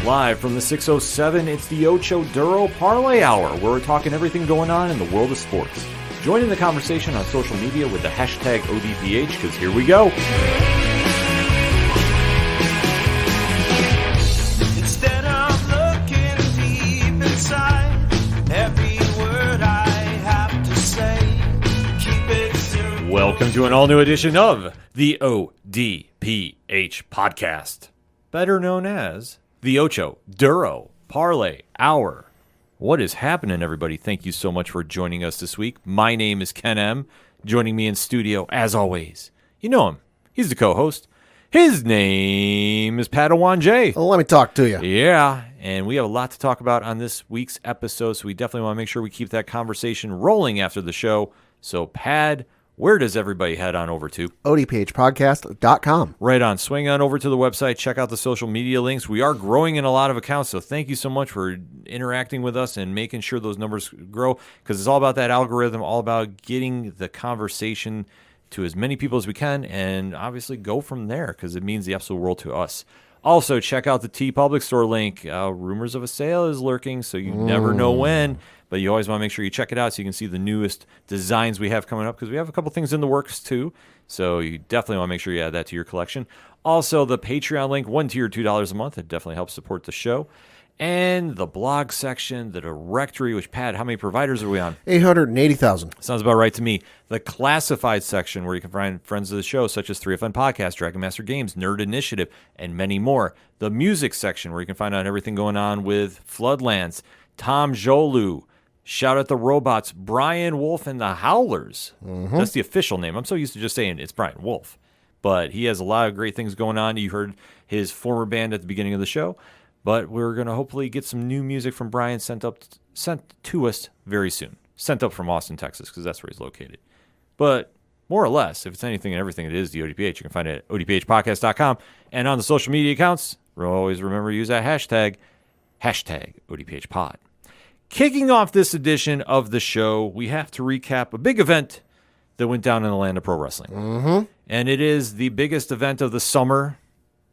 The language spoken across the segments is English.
Live from the 607, it's the Ocho Duro Parlay Hour, where we're talking everything going on in the world of sports. Join in the conversation on social media with the hashtag ODPH, because here we go. Instead of looking deep inside, every word I have to say, keep it simple. Welcome to an all-new edition of the ODPH podcast, better known as the Ocho Duro Parlay Hour. What is happening, everybody? Thank you so much for joining us this week. My name is Ken M. Joining me in studio, as always, you know him. He's the co-host. His name is Padawan J. Well, let me talk to you. Yeah, and we have a lot to talk about on this week's episode, so we definitely want to make sure we keep that conversation rolling after the show. So, Pad, where does everybody head on over to? ODPHpodcast.com. Right on. Swing on over to the website. Check out the social media links. We are growing in a lot of accounts, so thank you so much for interacting with us and making sure those numbers grow, because it's all about that algorithm, all about getting the conversation to as many people as we can, and obviously go from there, because it means the absolute world to us. Also, check out the T Public Store link. Rumors of a sale is lurking, so you never know when. But you always want to make sure you check it out so you can see the newest designs we have coming up, because we have a couple things in the works too. So you definitely want to make sure you add that to your collection. Also, the Patreon link, $1 tier, $2 a month. It definitely helps support the show. And the blog section, the directory, which, Pat, how many providers are we on? 880,000. Sounds about right to me. The classified section, where you can find friends of the show, such as 3FN Podcast, Dragon Master Games, Nerd Initiative, and many more. The music section, where you can find out everything going on with Floodlands, Tom Jolu, Shout At the Robots, Brian Wolf, and the Howlers. That's the official name. I'm so used to just saying it's Brian Wolf. But he has a lot of great things going on. You heard his former band at the beginning of the show. But we're going to hopefully get some new music from Brian sent to us very soon. Sent up from Austin, Texas, because that's where he's located. But more or less, if it's anything and everything, it is the ODPH. You can find it at odphpodcast.com. And on the social media accounts, always remember to use that hashtag ODPHpod. Kicking off this edition of the show, we have to recap a big event that went down in the land of pro wrestling. And it is the biggest event of the summer.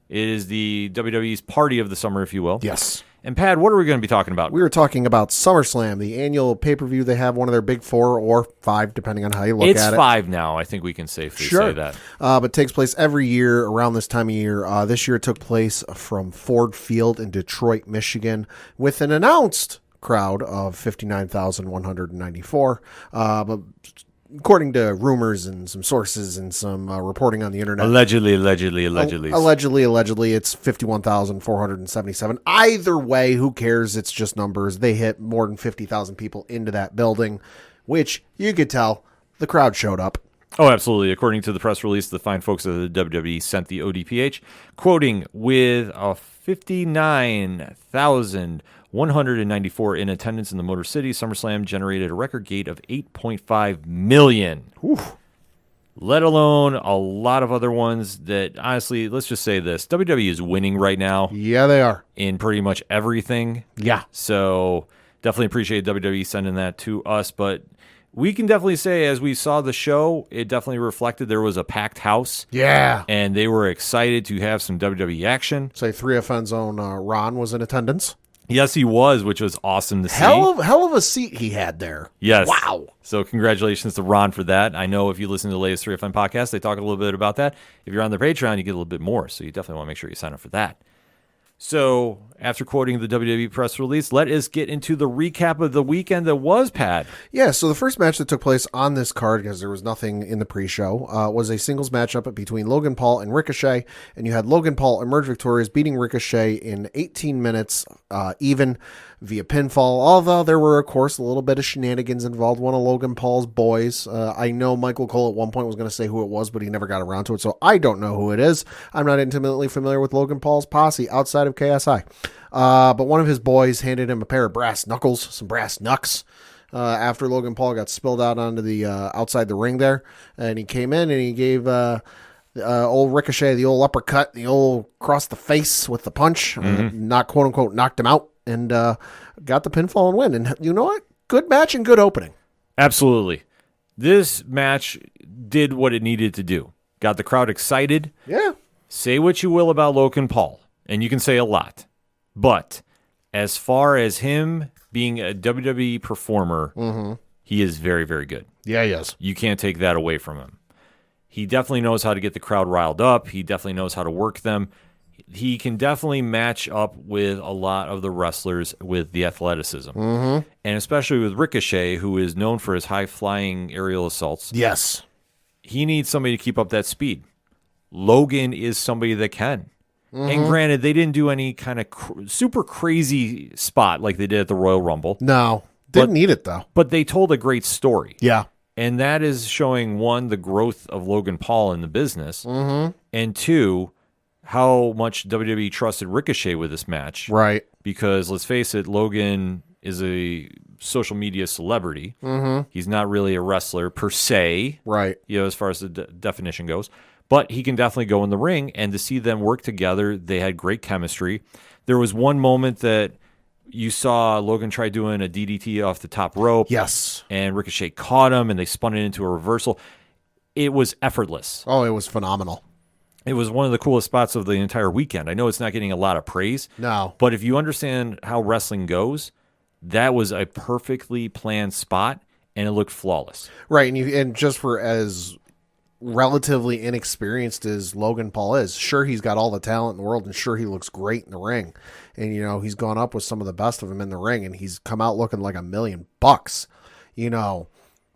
It is the WWE's party of the summer, if you will. Yes. And, Pat, what are we going to be talking about? We were talking about SummerSlam, the annual pay-per-view. They have one of their big 4 or 5, depending on how you look at it. It's 5 now. I think we can safely say that. But it takes place every year around this time of year. This year it took place from Ford Field in Detroit, Michigan, with an announced crowd of 59,194. But according to rumors and some sources and some reporting on the internet, Allegedly, it's 51,477. Either way, who cares? It's just numbers. They hit more than 50,000 people into that building, which you could tell the crowd showed up. Oh, absolutely. According to the press release, the fine folks of the WWE sent the ODPH, quoting, with a 59,194 in attendance in the Motor City, SummerSlam generated a record gate of 8.5 million. Let alone a lot of other ones that, honestly, let's just say this. WWE is winning right now. Yeah, they are. In pretty much everything. Yeah. So definitely appreciate WWE sending that to us, but we can definitely say, as we saw the show, it definitely reflected there was a packed house. Yeah. And they were excited to have some WWE action. Say 3FN's own Ron was in attendance. Yes, he was, which was awesome to see. Hell of a seat he had there. Yes. Wow. So congratulations to Ron for that. I know if you listen to the latest 3FN podcast, they talk a little bit about that. If you're on their Patreon, you get a little bit more. So you definitely want to make sure you sign up for that. So, after quoting the WWE press release, let us get into the recap of the weekend that was, Pat. Yeah, so the first match that took place on this card, because there was nothing in the pre-show, was a singles matchup between Logan Paul and Ricochet, and you had Logan Paul emerge victorious, beating Ricochet in 18 minutes, even via pinfall, although there were, of course, a little bit of shenanigans involved. One of Logan Paul's boys, I know Michael Cole at one point was going to say who it was, but he never got around to it, so I don't know who it is. I'm not intimately familiar with Logan Paul's posse outside of KSI. But one of his boys handed him a pair of brass knuckles, some brass knucks, after Logan Paul got spilled out onto the outside the ring there, and he came in and he gave old Ricochet the old uppercut, the old cross the face with the punch, not quote unquote knocked him out, and got the pinfall and win. And you know what? Good match and good opening. Absolutely. This match did what it needed to do. Got the crowd excited. Yeah. Say what you will about Logan Paul, and you can say a lot. But as far as him being a WWE performer, he is very, very good. Yeah, he is. You can't take that away from him. He definitely knows how to get the crowd riled up. He definitely knows how to work them. He can definitely match up with a lot of the wrestlers with the athleticism. And especially with Ricochet, who is known for his high-flying aerial assaults. Yes. He needs somebody to keep up that speed. Logan is somebody that can. And granted, they didn't do any kind of super crazy spot like they did at the Royal Rumble. No. Didn't need it, though. But they told a great story. Yeah. And that is showing, one, the growth of Logan Paul in the business, and two, how much WWE trusted Ricochet with this match. Right. Because, let's face it, Logan is a social media celebrity. He's not really a wrestler per se, Right. as far as the definition goes. But he can definitely go in the ring, and to see them work together, they had great chemistry. There was one moment that you saw Logan try doing a DDT off the top rope. Yes. And Ricochet caught him, and they spun it into a reversal. It was effortless. Oh, it was phenomenal. It was one of the coolest spots of the entire weekend. I know it's not getting a lot of praise. No. But if you understand how wrestling goes, that was a perfectly planned spot, and it looked flawless. Right. And just for as relatively inexperienced as Logan Paul is, sure, he's got all the talent in the world, and sure, he looks great in the ring. And, he's gone up with some of the best of them in the ring, and he's come out looking like $1 million,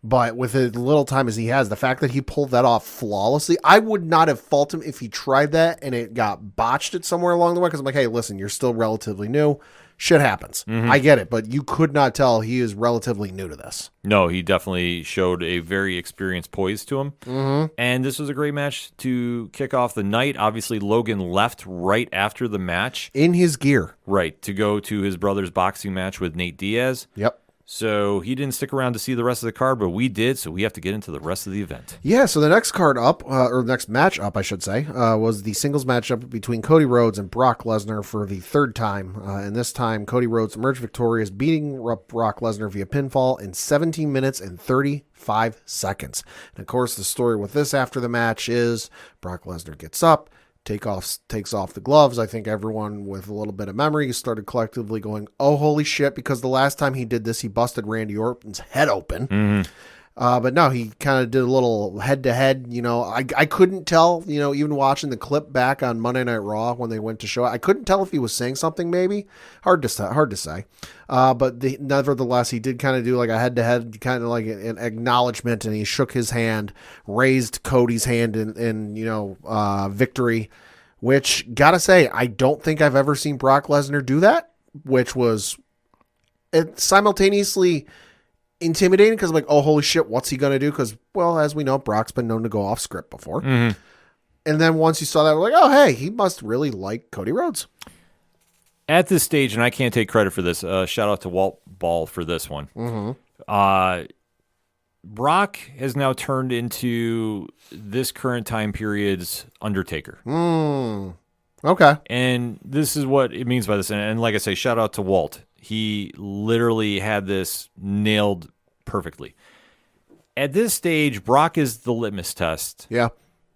But with as little time as he has, the fact that he pulled that off flawlessly, I would not have faulted him if he tried that and it got botched it somewhere along the way. Because I'm like, hey, listen, you're still relatively new. Shit happens. I get it, but you could not tell he is relatively new to this. No, he definitely showed a very experienced poise to him. And this was a great match to kick off the night. Obviously, Logan left right after the match. In his gear. Right, to go to his brother's boxing match with Nate Diaz. Yep. So he didn't stick around to see the rest of the card, but we did, so we have to get into the rest of the event. Yeah, so the next card up, or next match up, I should say, was the singles matchup between Cody Rhodes and Brock Lesnar for the third time. And this time, Cody Rhodes emerged victorious, beating Brock Lesnar via pinfall in 17 minutes and 35 seconds. And of course, the story with this after the match is Brock Lesnar gets up, takes off the gloves. I think everyone with a little bit of memory started collectively going, oh, holy shit, because the last time he did this, he busted Randy Orton's head open. But no, he kind of did a little head-to-head. I couldn't tell, even watching the clip back on Monday Night Raw when they went to show it, I couldn't tell if he was saying something maybe. Hard to say. But nevertheless, he did kind of do like a head-to-head, kind of like an acknowledgement, and he shook his hand, raised Cody's hand in victory, which, gotta say, I don't think I've ever seen Brock Lesnar do that, which was simultaneously intimidating because I'm like, oh, holy shit, what's he going to do? Because, well, as we know, Brock's been known to go off script before. And then once you saw that, we're like, oh, hey, he must really like Cody Rhodes. At this stage, and I can't take credit for this, shout out to Walt Ball for this one. Brock has now turned into this current time period's Undertaker. Okay. And this is what it means by this. And like I say, shout out to Walt. He literally had this nailed perfectly. At this stage, Brock is the litmus test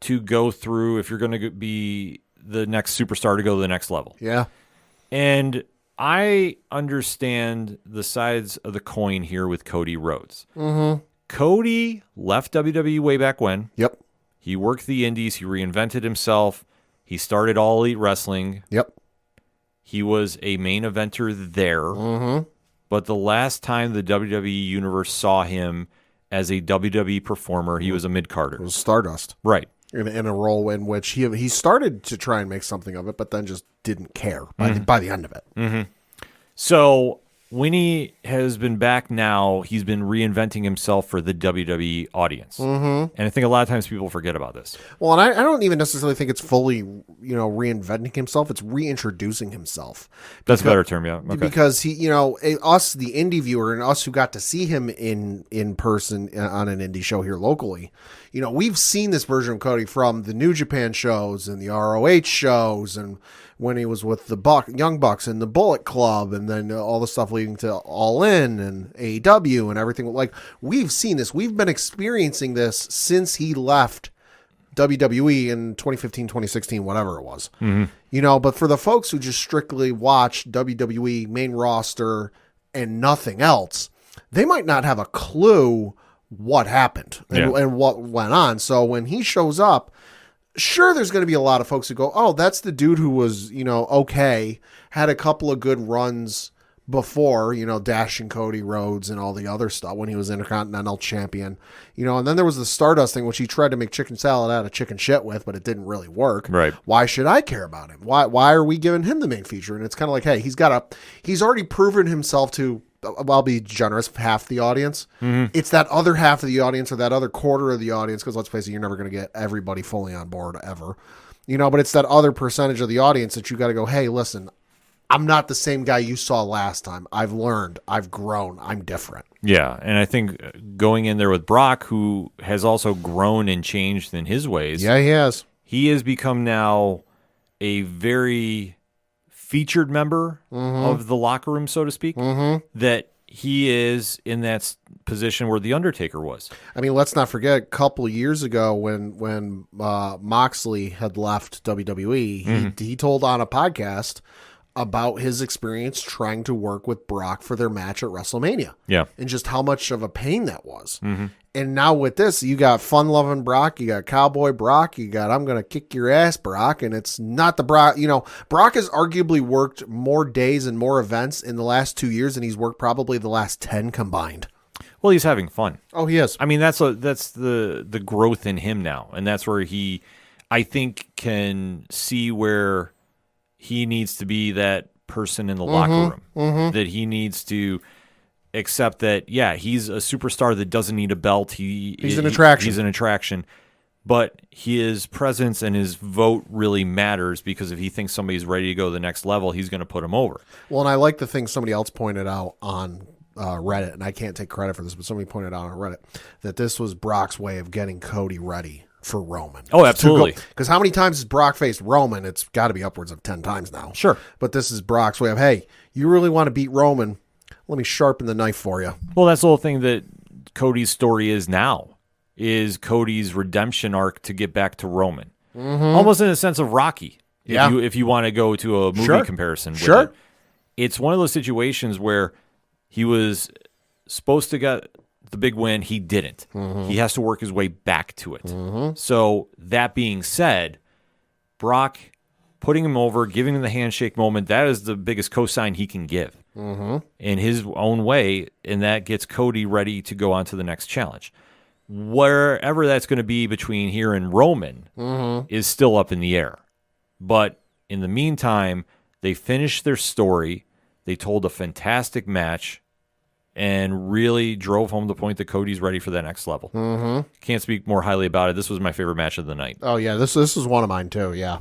to go through if you're going to be the next superstar to go to the next level. Yeah. And I understand the sides of the coin here with Cody Rhodes. Cody left WWE way back when. Yep. He worked the indies. He reinvented himself. He started All Elite Wrestling. Yep. He was a main eventer there. But the last time the WWE Universe saw him as a WWE performer, he was a mid-carder. It was Stardust. Right. In a role in which he started to try and make something of it, but then just didn't care by the end of it. So when he has been back now, he's been reinventing himself for the WWE audience. And I think a lot of times people forget about this. Well, and I don't even necessarily think it's fully, reinventing himself. It's reintroducing himself. That's a better term, yeah. Okay. Because he, us, the indie viewer, and us who got to see him in person on an indie show here locally, we've seen this version of Cody from the New Japan shows and the ROH shows, and when he was with the Young Bucks and the Bullet Club, and then all the stuff leading to All In and AEW and everything. Like, we've seen this. We've been experiencing this since he left WWE in 2015, 2016, whatever it was. You know, but for the folks who just strictly watch WWE main roster and nothing else, they might not have a clue what happened and what went on. So when he shows up, sure, there's going to be a lot of folks who go, oh, that's the dude who was, you know, okay, had a couple of good runs before, you know, dashing Cody Rhodes and all the other stuff when he was Intercontinental Champion, you know, and then there was the Stardust thing, which he tried to make chicken salad out of chicken shit with, but it didn't really work. Right. Why should I care about him? Why are we giving him the main feature? And it's kind of like, hey, he's already proven himself to, I'll be generous, half the audience. It's that other half of the audience or that other quarter of the audience, because let's face it, you're never going to get everybody fully on board ever, you know, but it's that other percentage of the audience that you got to go, hey, listen, I'm not the same guy you saw last time. I've learned. I've grown. I'm different. Yeah, and I think going in there with Brock, who has also grown and changed in his ways. Yeah, he has. He has become now a very featured member of the locker room, so to speak, that he is in that position where The Undertaker was. I mean, let's not forget a couple of years ago when Moxley had left WWE, he told on a podcast about his experience trying to work with Brock for their match at WrestleMania. Yeah. And just how much of a pain that was. And now with this, you got fun-loving Brock, you got cowboy Brock, you got I'm going to kick your ass Brock, and it's not the Brock, you know, Brock has arguably worked more days and more events in the last 2 years than he's worked probably the last 10 combined. Well, he's having fun. Oh, he is. I mean, that's the growth in him now, and that's where he, I think, can see where he needs to be that person in the locker room, that he needs to accept that, yeah, he's a superstar that doesn't need a belt. He's an attraction. He's an attraction. But his presence and his vote really matters, because if he thinks somebody's ready to go to the next level, he's going to put him over. Well, and I like the thing somebody else pointed out on Reddit, and I can't take credit for this, but somebody pointed out on Reddit that this was Brock's way of getting Cody ready for Roman. Oh, absolutely. Because how many times has Brock faced Roman? It's got to be upwards of 10 times now. Sure. But this is Brock's way of, hey, you really want to beat Roman? Let me sharpen the knife for you. Well, that's the whole thing that Cody's story is now, is Cody's redemption arc to get back to Roman. Almost in a sense of Rocky, if you want to go to a movie comparison. With it. It's one of those situations where he was supposed to get the big win. He didn't. He has to work his way back to it. So that being said, Brock putting him over, giving him the handshake moment, that is the biggest cosign he can give in his own way, and that gets Cody ready to go on to the next challenge. Wherever that's going to be between here and Roman is still up in the air. But in the meantime, they finished their story. They told a fantastic match and really drove home the point that Cody's ready for that next level. Can't speak more highly about it. This was my favorite match of the night. Oh, yeah. This is one of mine, too. Yeah.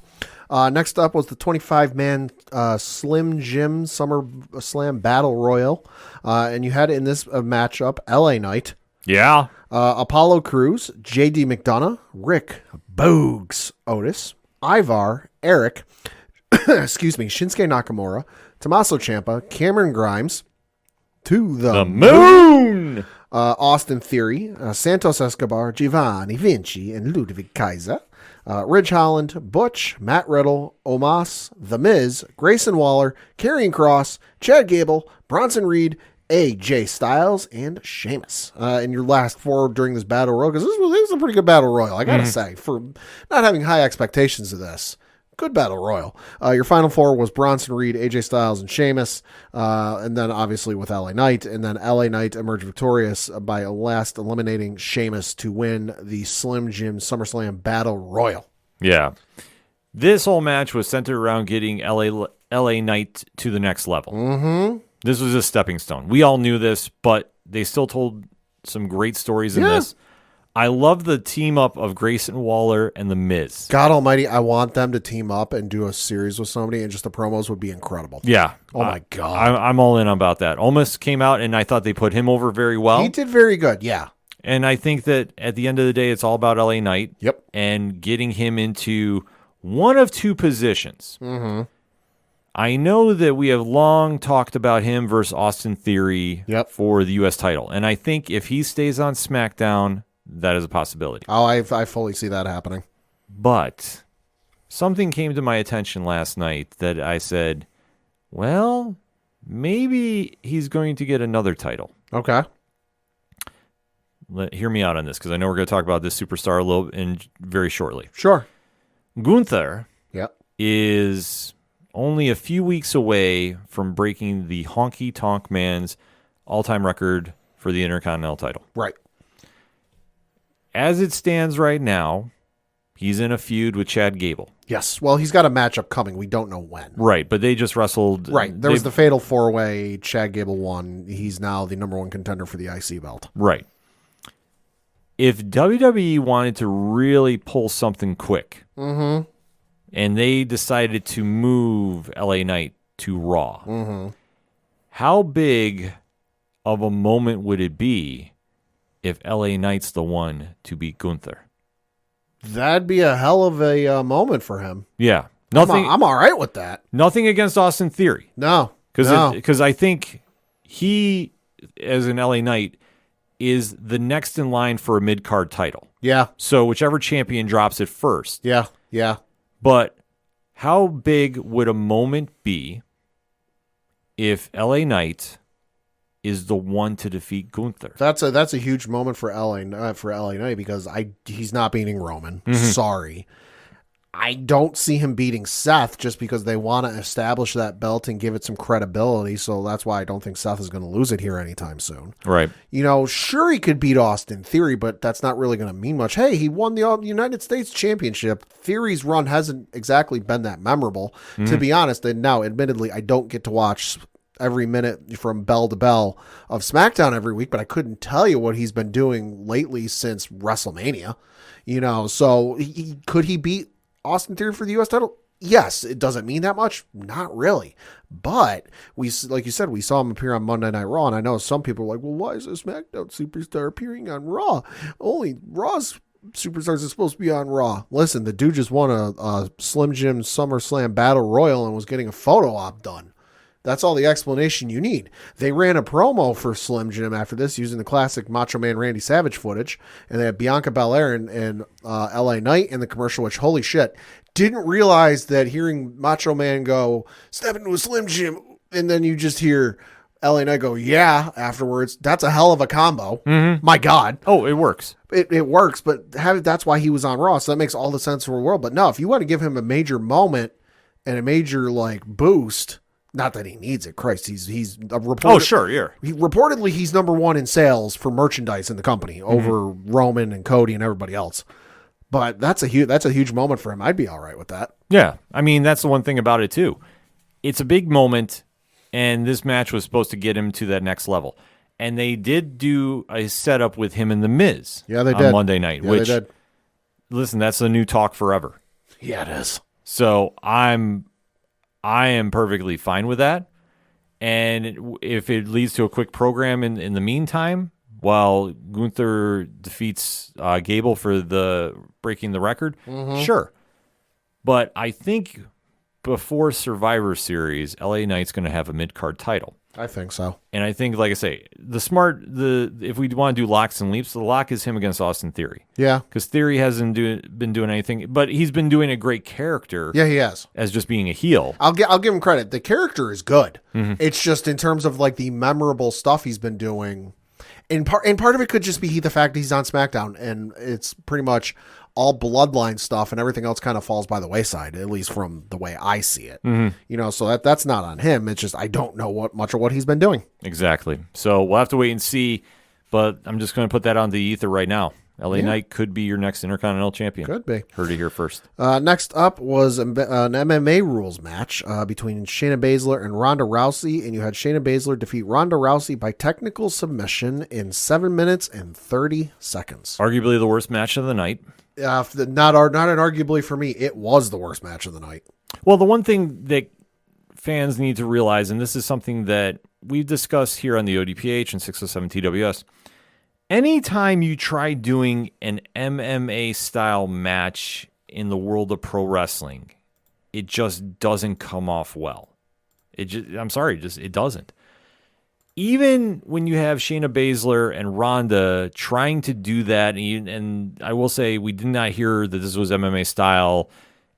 Next up was the 25-man Slim Jim SummerSlam Battle Royal. And you had in this matchup LA Knight. Yeah. Apollo Crews, J.D. McDonough, Rick Boogs Otis, Ivar, Eric, excuse me, Shinsuke Nakamura, Tommaso Ciampa, Cameron Grimes, to the moon! Austin Theory, Santos Escobar, Giovanni Vinci, and Ludwig Kaiser, Ridge Holland, Butch, Matt Riddle, Omos, The Miz, Grayson Waller, Karrion Kross, Chad Gable, Bronson Reed, AJ Styles, and Sheamus. And your last four during this battle royal, because this was a pretty good battle royal, I gotta say, for not having high expectations of this. Good battle royal. Your final four was Bronson Reed, AJ Styles, and Sheamus, and then obviously with LA Knight, and then LA Knight emerged victorious by last eliminating Sheamus to win the Slim Jim SummerSlam Battle Royal. Yeah. This whole match was centered around getting LA Knight to the next level. This was a stepping stone. We all knew this, but they still told some great stories in this. I love the team up of Grayson Waller and The Miz. God almighty, I want them to team up and do a series with somebody, and just the promos would be incredible. Yeah. Oh, my God. I'm all in about that. Almost came out, and I thought they put him over very well. He did very good, yeah. And I think that at the end of the day, it's all about LA Knight. Yep. And getting him into one of two positions. I know that we have long talked about him versus Austin Theory for the U.S. title. And I think if he stays on SmackDown, that is a possibility. Oh, I fully see that happening. But something came to my attention last night that I said, well, maybe he's going to get another title. Okay. Hear me out on this, because I know we're going to talk about this superstar a little very shortly. Sure. Gunther Yep. is only a few weeks away from breaking the Honky Tonk Man's all-time record for the Intercontinental title. Right. As it stands right now, he's in a feud with Chad Gable. Yes. Well, he's got a matchup coming. We don't know when. Right, but they just wrestled. Right. There was the fatal four-way. Chad Gable won. He's now the number one contender for the IC belt. Right. If WWE wanted to really pull something quick, and they decided to move LA Knight to Raw, how big of a moment would it be if LA Knight's the one to beat Gunther? That'd be a hell of a moment for him. Yeah. Nothing. I'm all right with that. Nothing against Austin Theory. No. Because I think he, as an LA Knight, is the next in line for a mid-card title. Yeah. So whichever champion drops it first. Yeah. Yeah. But how big would a moment be if LA Knight is the one to defeat Gunther? That's a huge moment for LA Knight because he's not beating Roman. Sorry. I don't see him beating Seth just because they want to establish that belt and give it some credibility. So that's why I don't think Seth is going to lose it here anytime soon. Right. Sure he could beat Austin Theory, but that's not really going to mean much. Hey, he won the United States Championship. Theory's run hasn't exactly been that memorable, to be honest. And now, admittedly, I don't get to watch every minute from bell to bell of SmackDown every week, but I couldn't tell you what he's been doing lately since WrestleMania. So could he beat Austin Theory for the U.S. title? Yes. It doesn't mean that much. Not really. But like you said, we saw him appear on Monday Night Raw, and I know some people are like, well, why is a SmackDown superstar appearing on Raw? Only Raw's superstars are supposed to be on Raw. Listen, the dude just won a Slim Jim SummerSlam Battle Royal and was getting a photo op done. That's all the explanation you need. They ran a promo for Slim Jim after this using the classic Macho Man Randy Savage footage, and they had Bianca Belair and LA Knight in the commercial, which, holy shit, didn't realize that hearing Macho Man go, step into a Slim Jim, and then you just hear LA Knight go, yeah, afterwards. That's a hell of a combo. My God. Oh, it works. It works, but that's why he was on Raw, so that makes all the sense in the world. But no, if you want to give him a major moment and a major boost, not that he needs it. Christ, he's a reporter. Oh, sure, yeah. Reportedly, he's number one in sales for merchandise in the company over Roman and Cody and everybody else. But that's a huge moment for him. I'd be all right with that. Yeah, I mean, that's the one thing about it, too. It's a big moment, and this match was supposed to get him to that next level. And they did do a setup with him and The Miz on Monday night. Yeah, which, they did. Listen, that's the new talk forever. Yeah, it is. So I am perfectly fine with that. And if it leads to a quick program in the meantime, while Gunther defeats Gable for breaking the record, sure. But I think before Survivor Series, LA Knight's going to have a mid-card title. I think so. And I think, like I say, if we want to do locks and leaps, the lock is him against Austin Theory. Yeah. Because Theory hasn't been doing anything, but he's been doing a great character. Yeah, he has. As just being a heel. I'll give him credit. The character is good. It's just in terms of the memorable stuff he's been doing. And part of it could just be the fact that he's on SmackDown, and it's pretty much all bloodline stuff, and everything else kind of falls by the wayside, at least from the way I see it. So that's not on him. It's just I don't know much of what he's been doing. Exactly. So we'll have to wait and see, but I'm just going to put that on the ether right now. LA Knight could be your next Intercontinental Champion. Could be. Heard it here first. Next up was an MMA rules match between Shayna Baszler and Ronda Rousey, and you had Shayna Baszler defeat Ronda Rousey by technical submission in 7 minutes and 30 seconds. Arguably the worst match of the night. Not arguably for me, it was the worst match of the night. Well, the one thing that fans need to realize, and this is something that we've discussed here on the ODPH and 607 TWS, anytime you try doing an MMA style match in the world of pro wrestling, it just doesn't come off well. It doesn't. even when you have Shayna Baszler and Ronda trying to do that, and I will say we did not hear that this was MMA style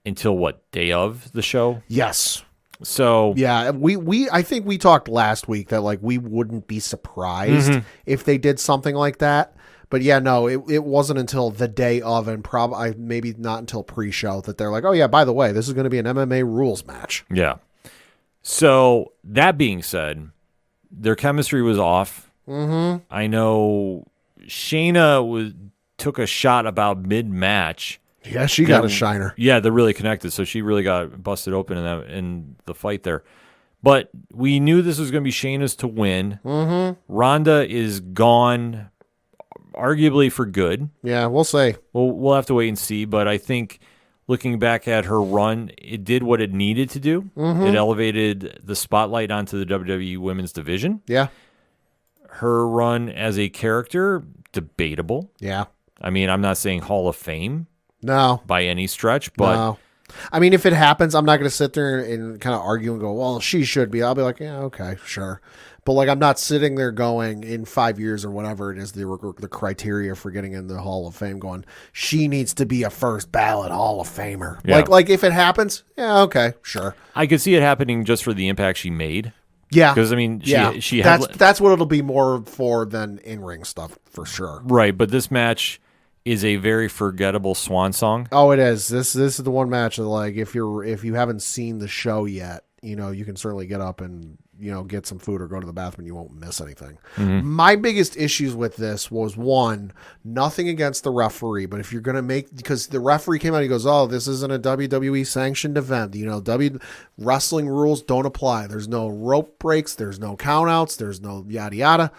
until what, day of the show? Yes. So yeah, I think we talked last week that like we wouldn't be surprised if they did something like that. But yeah, no, it wasn't until the day of, and probably maybe not until pre-show, that they're like, oh yeah, by the way, this is going to be an MMA rules match. Yeah. So that being said, their chemistry was off. I know Shayna took a shot about mid-match. Yeah, she got a shiner. Yeah, they're really connected. So she really got busted open in the fight there. But we knew this was going to be Shayna's to win. Ronda is gone, arguably for good. Yeah, we'll see. We'll have to wait and see. But I think looking back at her run, it did what it needed to do. It elevated the spotlight onto the WWE Women's Division. Yeah. Her run as a character, debatable. Yeah. I mean, I'm not saying Hall of Fame. No. By any stretch, but no. I mean, if it happens, I'm not going to sit there and kind of argue and go, well, she should be. I'll be like, yeah, okay, sure. But like, I'm not sitting there going in 5 years or whatever it is, the criteria for getting in the Hall of Fame, going, she needs to be a first ballot Hall of Famer. Yeah. Like if it happens, yeah, okay, sure. I could see it happening just for the impact she made. Yeah. Because, I mean, she that's what it'll be more for than in-ring stuff, for sure. Right, but this match is a very forgettable swan song. Oh, it is. This is the one match that, like, if you haven't seen the show yet, you know, you can certainly get up and, you know, get some food or go to the bathroom. You won't miss anything. My biggest issues with this was, one, nothing against the referee, but if you're going to because the referee came out, he goes, oh, this isn't a WWE sanctioned event. You know, wrestling rules don't apply. There's no rope breaks. There's no countouts. There's no yada yada.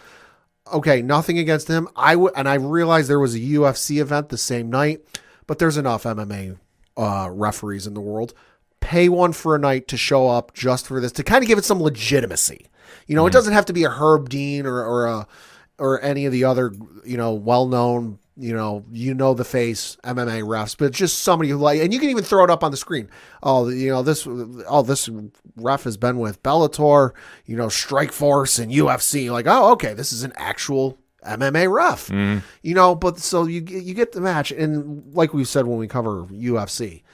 Okay, nothing against him. I realized there was a UFC event the same night, but there's enough MMA referees in the world. Pay one for a night to show up just for this, to kind of give it some legitimacy. You know, it doesn't have to be a Herb Dean or any of the other, you know, well-known, you know the face MMA refs, but just somebody who, like, and you can even throw it up on the screen. Oh, you know, this ref has been with Bellator, you know, Strikeforce and UFC. Like, oh, okay, this is an actual MMA ref. You know, but so you get the match, and like we said when we cover UFC,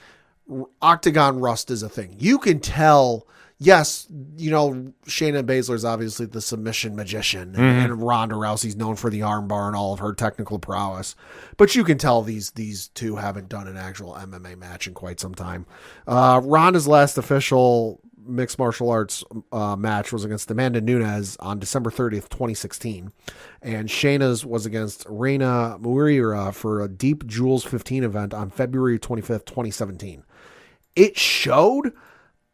Octagon rust is a thing. You can tell. Yes, you know, Shayna Baszler is obviously the submission magician, and Ronda Rousey's known for the armbar and all of her technical prowess. But you can tell these two haven't done an actual MMA match in quite some time. Ronda's last official mixed martial arts match was against Amanda Nunes on December 30th, 2016. And Shayna's was against Reina Muirira for a Deep Jewels 15 event on February 25th, 2017. It showed,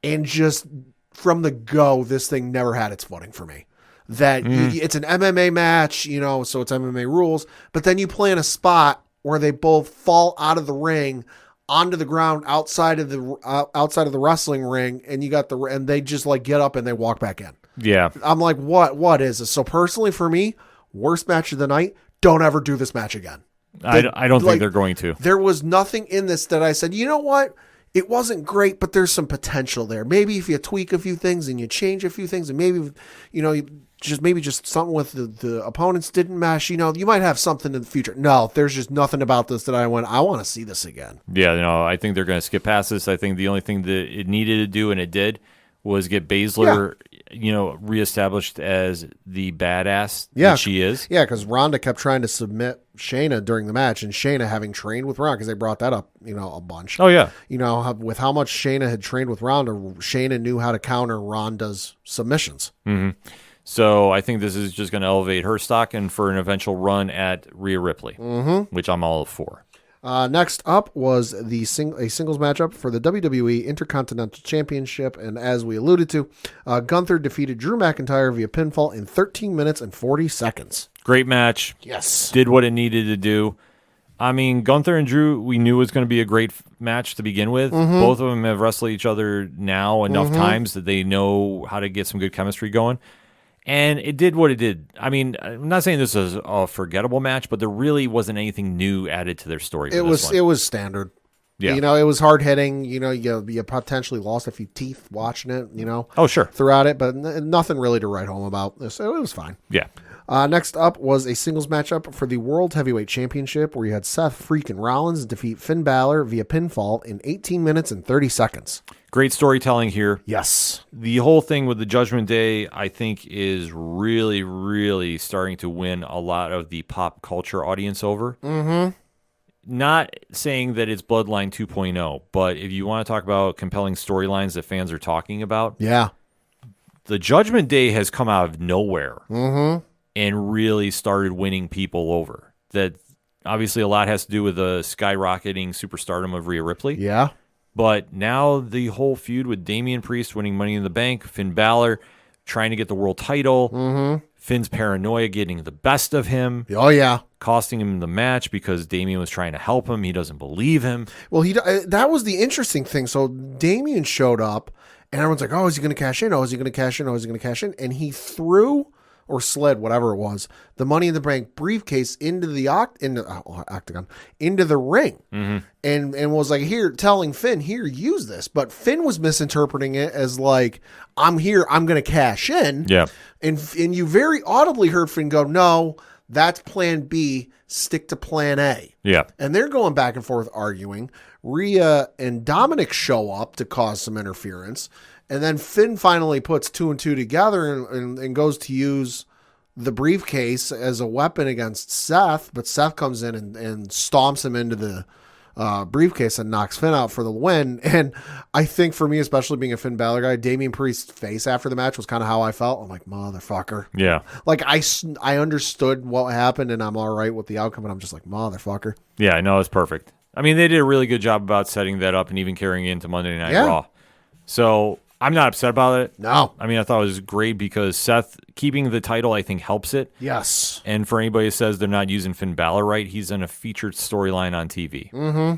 and just from the go, this thing never had its footing for me. That it's an MMA match, you know, so it's MMA rules, but then you play in a spot where they both fall out of the ring onto the ground outside of the wrestling ring, and and they just like get up and they walk back in. Yeah. I'm like, what is this? So personally for me, worst match of the night, don't ever do this match again. I don't think they're going to. There was nothing in this that I said, you know what? It wasn't great, but there's some potential there. Maybe if you tweak a few things and you change a few things, and maybe, you know, just something with the opponents didn't mesh, you know, you might have something in the future. No, there's just nothing about this that I want to see this again. Yeah, you know, I think they're going to skip past this. I think the only thing that it needed to do, and it did, was get Baszler, you know, reestablished as the badass that she is. Yeah, because Ronda kept trying to submit Shayna during the match, and Shayna, having trained with Ronda, because they brought that up, you know, a bunch. Oh, yeah. You know, with how much Shayna had trained with Ronda, Shayna knew how to counter Ronda's submissions. So I think this is just going to elevate her stock and for an eventual run at Rhea Ripley, which I'm all for. Next up was a singles matchup for the WWE Intercontinental Championship, and as we alluded to, Gunther defeated Drew McIntyre via pinfall in 13 minutes and 40 seconds. Great match. Yes. Did what it needed to do. I mean, Gunther and Drew, we knew was going to be a great match to begin with. Both of them have wrestled each other now enough times that they know how to get some good chemistry going. And it did what it did. I mean, I'm not saying this was a forgettable match, but there really wasn't anything new added to their story. It was standard. Yeah. You know, it was hard hitting. You know, you potentially lost a few teeth watching it, you know. Oh, sure. Throughout it, but nothing really to write home about. So it was fine. Yeah. Next up was a singles matchup for the World Heavyweight Championship where you had Seth freaking Rollins defeat Finn Balor via pinfall in 18 minutes and 30 seconds. Great storytelling here. Yes. The whole thing with the Judgment Day, I think, is really, really starting to win a lot of the pop culture audience over. Mm-hmm. Not saying that it's Bloodline 2.0, but if you want to talk about compelling storylines that fans are talking about, Yeah. the Judgment Day has come out of nowhere and really started winning people over. That obviously a lot has to do with the skyrocketing superstardom of Rhea Ripley. Yeah. But now the whole feud with Damian Priest winning Money in the Bank, Finn Balor trying to get the world title, Finn's paranoia getting the best of him, Oh, yeah. costing him the match because Damian was trying to help him. He doesn't believe him. Well, that was the interesting thing. So Damian showed up, and everyone's like, oh, is he going to cash in? Oh, is he going to cash in? Oh, is he going to cash in? And he threw or slid, whatever it was, the Money in the Bank briefcase into the octagon, into the ring, and was like, here, telling Finn, here, use this. But Finn was misinterpreting it as like, I'm here, I'm going to cash in. Yeah. And you very audibly heard Finn go, no, that's plan B, stick to plan A. Yeah. And they're going back and forth arguing. Rhea and Dominic show up to cause some interference. And then Finn finally puts two and two together and goes to use the briefcase as a weapon against Seth. But Seth comes in and stomps him into the briefcase and knocks Finn out for the win. And I think for me, especially being a Finn Balor guy, Damian Priest's face after the match was kind of how I felt. I'm like, motherfucker. Yeah. Like, I understood what happened, and I'm all right with the outcome, and I'm just like, motherfucker. Yeah, I know, it's perfect. I mean, they did a really good job about setting that up and even carrying it into Monday Night Raw. So I'm not upset about it. No. I mean, I thought it was great because Seth keeping the title, I think, helps it. Yes. And for anybody who says they're not using Finn Balor right, he's in a featured storyline on TV. Mm-hmm.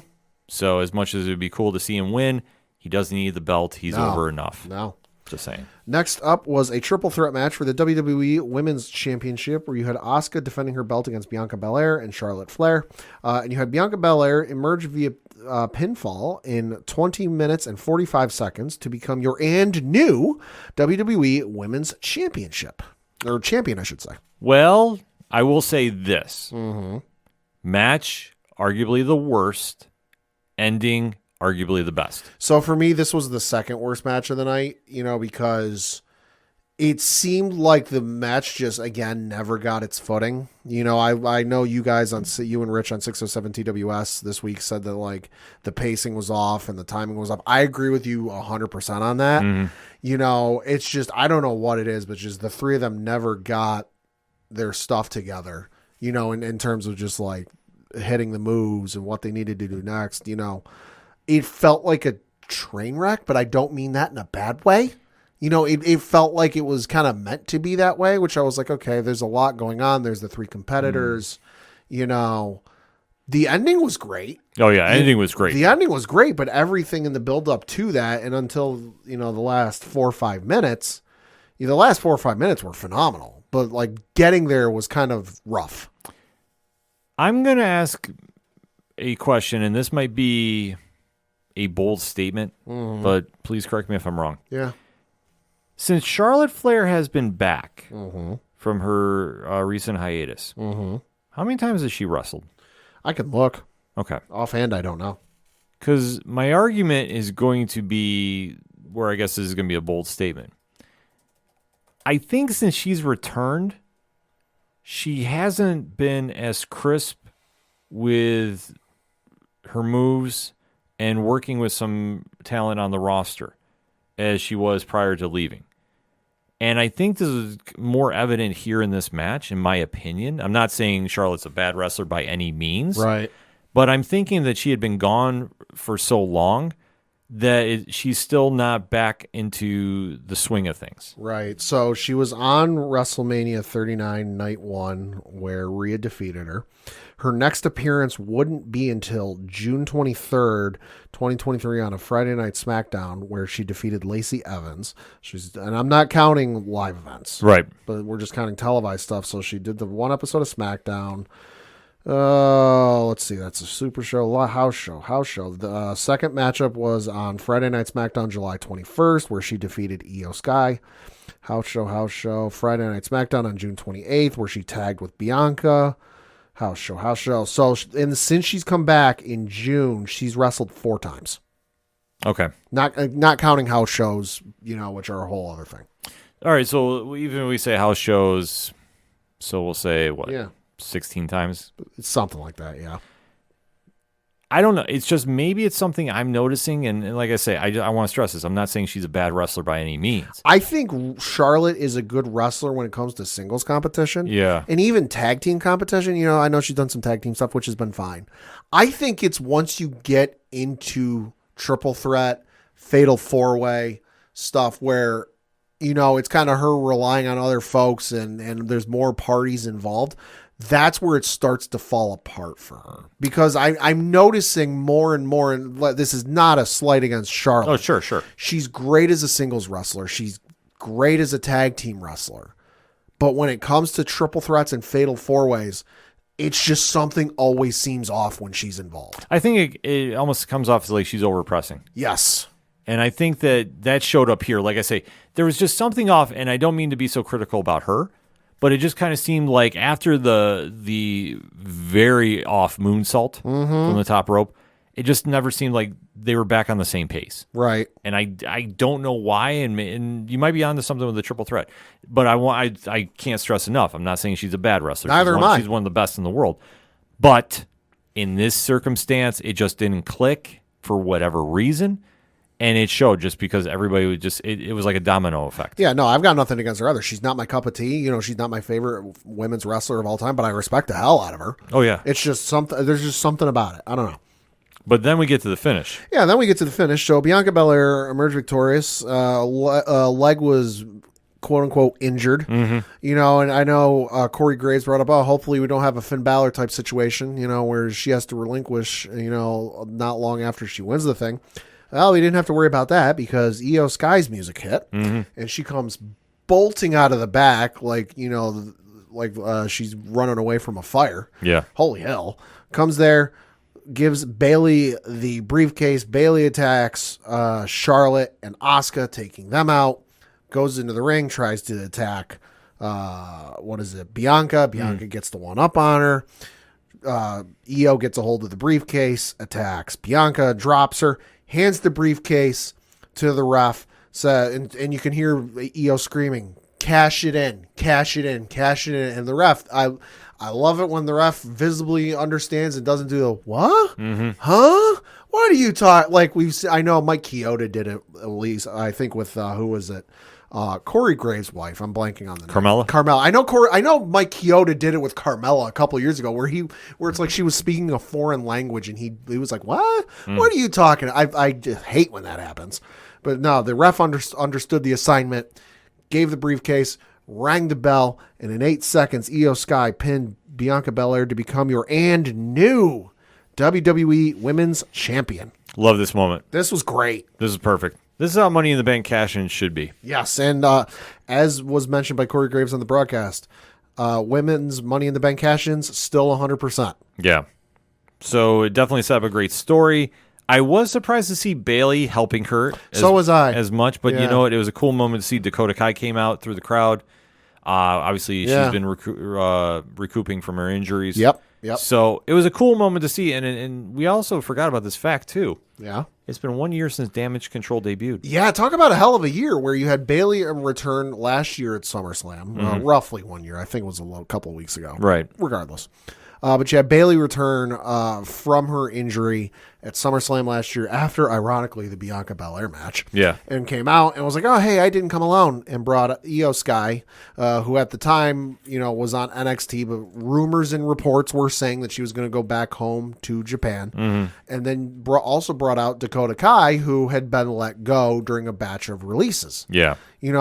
So as much as it would be cool to see him win, he doesn't need the belt. He's over enough. No. Just saying. Next up was a triple threat match for the WWE Women's Championship where you had Asuka defending her belt against Bianca Belair and Charlotte Flair. And you had Bianca Belair emerge via pinfall in 20 minutes and 45 seconds to become your and new WWE Women's Championship. Or champion, I should say. Well, I will say this. Match, arguably the worst. Ending, arguably the best. So for me, this was the second worst match of the night, because it seemed like the match just, again, never got its footing. I know you guys you and Rich on 607 TWS this week said that like the pacing was off and the timing was off. I agree with you 100% on that. It's just, I don't know what it is, but just the three of them never got their stuff together, in terms of just like hitting the moves and what they needed to do next. It felt like a train wreck, but I don't mean that in a bad way. It felt like it was kind of meant to be that way, which I was like, okay, there's a lot going on. There's the three competitors, The ending was great. Oh yeah. Ending was great. The ending was great, but everything in the build up to that and until, the last 4 or 5 minutes, the last 4 or 5 minutes were phenomenal, but like getting there was kind of rough. I'm going to ask a question, and this might be a bold statement, but please correct me if I'm wrong. Yeah. Since Charlotte Flair has been back from her recent hiatus, how many times has she wrestled? I can look. Okay. Offhand, I don't know. Because my argument is going to be where I guess this is going to be a bold statement. I think since she's returned, she hasn't been as crisp with her moves and working with some talent on the roster as she was prior to leaving. And I think this is more evident here in this match, in my opinion. I'm not saying Charlotte's a bad wrestler by any means. Right. But I'm thinking that she had been gone for so long that she's still not back into the swing of things. Right. So she was on WrestleMania 39 Night 1 where Rhea defeated her. Her next appearance wouldn't be until June 23rd, 2023 on a Friday Night SmackDown where she defeated Lacey Evans. And I'm not counting live events. Right. But we're just counting televised stuff. So she did the one episode of SmackDown, Let's see. That's a super show, house show. The second matchup was on Friday Night SmackDown, July 21st, where she defeated Io Sky. House show. Friday Night SmackDown on June 28th, where she tagged with Bianca. House show. So, since she's come back in June, she's wrestled 4 times. Okay. Not counting house shows, which are a whole other thing. All right. So even when we say house shows, so we'll say what? Yeah. 16 times? It's something like that, yeah. I don't know. It's just maybe it's something I'm noticing. And like I say, I want to stress this. I'm not saying she's a bad wrestler by any means. I think Charlotte is a good wrestler when it comes to singles competition. Yeah. And even tag team competition. I know she's done some tag team stuff, which has been fine. I think it's once you get into triple threat, fatal 4-way stuff where, it's kind of her relying on other folks and there's more parties involved. That's where it starts to fall apart for her, because I'm noticing more and more, and this is not a slight against Charlotte. Oh, sure. She's great as a singles wrestler. She's great as a tag team wrestler. But when it comes to triple threats and fatal 4-ways, it's just something always seems off when she's involved. I think it almost comes off as like she's overpressing. Yes. And I think that showed up here. Like I say, there was just something off, and I don't mean to be so critical about her, but it just kind of seemed like after the very off moonsault from the top rope, it just never seemed like they were back on the same pace. Right. And I don't know why, and you might be onto something with the triple threat, but I can't stress enough. I'm not saying she's a bad wrestler. Neither am I. She's one of the best in the world. But in this circumstance, it just didn't click for whatever reason. And it showed just because everybody would it was like a domino effect. Yeah, no, I've got nothing against her either. She's not my cup of tea. She's not my favorite women's wrestler of all time, but I respect the hell out of her. Oh, yeah. It's just something, there's just something about it. I don't know. But then we get to the finish. Yeah, then we get to the finish. So Bianca Belair emerged victorious. Leg was quote unquote injured. Mm-hmm. And I know Corey Graves brought up, hopefully we don't have a Finn Balor type situation, where she has to relinquish, not long after she wins the thing. Well, we didn't have to worry about that because Io Sky's music hit, and she comes bolting out of the back like she's running away from a fire. Yeah. Holy hell. Comes there, gives Bayley the briefcase. Bayley attacks Charlotte and Asuka, taking them out. Goes into the ring, tries to attack, Bianca. Bianca gets the one up on her. Io gets a hold of the briefcase, attacks Bianca, drops her. Hands the briefcase to the ref, and you can hear Io screaming, "Cash it in, cash it in, cash it in!" And the ref, I love it when the ref visibly understands and doesn't do the what, huh? What are you talking? Like I know Mike Chioda did it at least. I think with who was it? Corey Graves' wife. I'm blanking on the name. Carmella. I know Mike Chioda did it with Carmella a couple years ago, where it's like she was speaking a foreign language, and he was like, "What? What are you talking?" I just hate when that happens. But no, the ref understood the assignment, gave the briefcase, rang the bell, and in 8 seconds, Io Sky pinned Bianca Belair to become your new WWE Women's Champion. Love this moment. This was great. This is perfect. This is how Money in the Bank cash-in should be. Yes, and as was mentioned by Corey Graves on the broadcast, women's Money in the Bank cash-ins still 100%. Yeah. So it definitely set up a great story. I was surprised to see Bayley helping her. So was I. As much, but Yeah. you know what? It was a cool moment to see Dakota Kai came out through the crowd. Obviously, Yeah. she's been recouping from her injuries. Yep. So it was a cool moment to see, and we also forgot about this fact too. Yeah. It's been 1 year since Damage Control debuted. Yeah, talk about a hell of a year where you had Bayley return last year at SummerSlam. Roughly 1 year. I think it was a couple of weeks ago. Right. Regardless. But you had Bayley return from her injury at SummerSlam last year after, ironically, the Bianca Belair match. Yeah. And came out and was like, oh, hey, I didn't come alone, and brought Io Sky, who at the time, was on NXT, but rumors and reports were saying that she was going to go back home to Japan. And then also brought out Dakota Kai, who had been let go during a batch of releases. Yeah.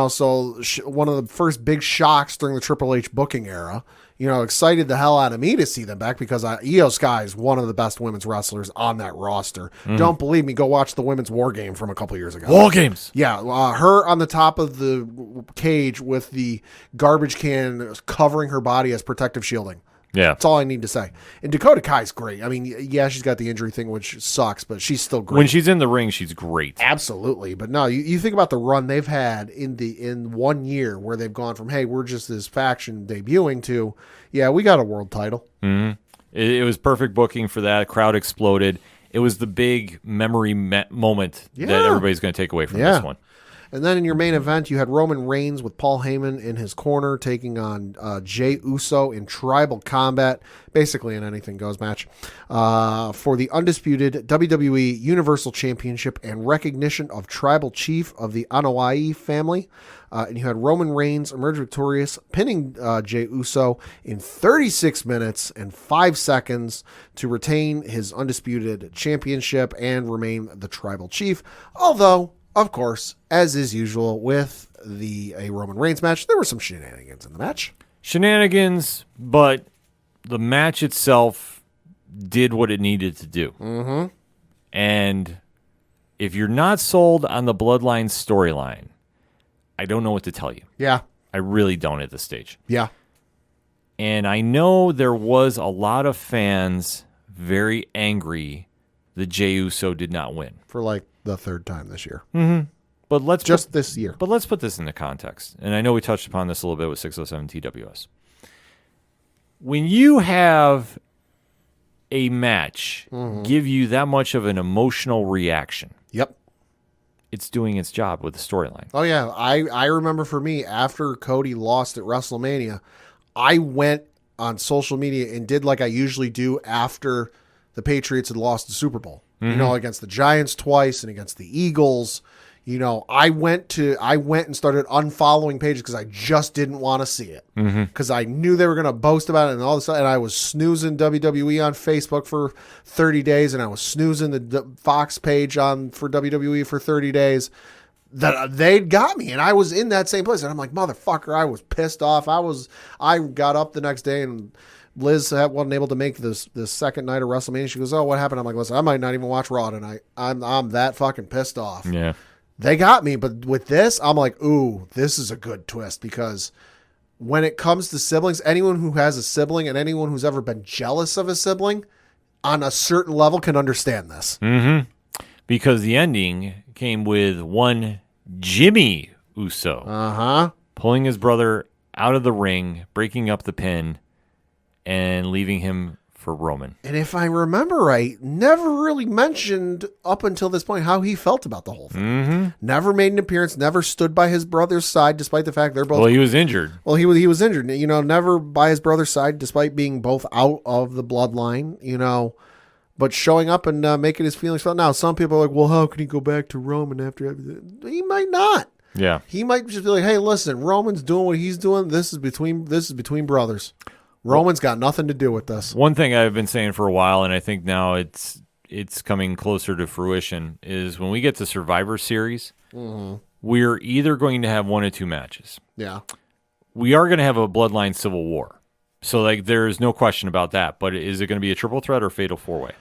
So one of the first big shocks during the Triple H booking era. Excited the hell out of me to see them back because Io Sky is one of the best women's wrestlers on that roster. Don't believe me? Go watch the women's War Game from a couple years ago. War Games. Yeah, her on the top of the cage with the garbage can covering her body as protective shielding. Yeah. That's all I need to say. And Dakota Kai's great. I mean, yeah, she's got the injury thing, which sucks, but she's still great. When she's in the ring, she's great. Absolutely. But no, you think about the run they've had in 1 year where they've gone from, hey, we're just this faction debuting to, yeah, we got a world title. Mm-hmm. It was perfect booking for that. Crowd exploded. It was the big memory moment that everybody's going to take away from this one. And then in your main event, you had Roman Reigns with Paul Heyman in his corner taking on Jey Uso in tribal combat, basically an anything goes match, for the undisputed WWE Universal Championship and recognition of tribal chief of the Anoa'i family. And you had Roman Reigns emerge victorious, pinning Jey Uso in 36 minutes and 5 seconds to retain his undisputed championship and remain the tribal chief. Although, of course, as is usual with a Roman Reigns match, there were some shenanigans in the match. Shenanigans, but the match itself did what it needed to do. Mm-hmm. And if you're not sold on the Bloodline storyline, I don't know what to tell you. Yeah. I really don't at this stage. Yeah. And I know there was a lot of fans very angry that Jey Uso did not win. For like the third time this year. Mm-hmm. But let's this year. But let's put this into context. And I know we touched upon this a little bit with 607 TWS. When you have a match give you that much of an emotional reaction, Yep. it's doing its job with the storyline. Oh, yeah. I remember for me, after Cody lost at WrestleMania, I went on social media and did like I usually do after the Patriots had lost the Super Bowl. You know, against the Giants twice and against the Eagles. You know, I went and started unfollowing pages because I just didn't want to see it. Because I knew they were going to boast about it and all this stuff. And I was snoozing WWE on Facebook for 30 days. And I was snoozing the Fox page for WWE for 30 days. That they'd got me. And I was in that same place. And I'm like, motherfucker, I was pissed off. I got up the next day and Liz wasn't able to make this second night of WrestleMania. She goes, oh, what happened? I'm like, listen, I might not even watch Raw tonight. I'm that fucking pissed off. Yeah. They got me, but with this, I'm like, ooh, this is a good twist because when it comes to siblings, anyone who has a sibling and anyone who's ever been jealous of a sibling on a certain level can understand this. Mm-hmm. Because the ending came with one Jimmy Uso pulling his brother out of the ring, breaking up the pin, and leaving him for Roman. And if I remember right, never really mentioned up until this point how he felt about the whole thing. Never made an appearance, never stood by his brother's side, despite the fact they're both... Well, he was injured. Well, he was injured. You know, never by his brother's side, despite being both out of the bloodline, you know, but showing up and making his feelings felt. Now, some people are like, well, how can he go back to Roman after everything? He might not. Yeah. He might just be like, hey, listen, Roman's doing what he's doing. This is between brothers. Roman's got nothing to do with this. One thing I've been saying for a while, and I think now it's coming closer to fruition, is when we get to Survivor Series, we're either going to have one or two matches. Yeah. We are going to have a Bloodline Civil War. So, like, there's no question about that. But is it going to be a triple threat or fatal four-way?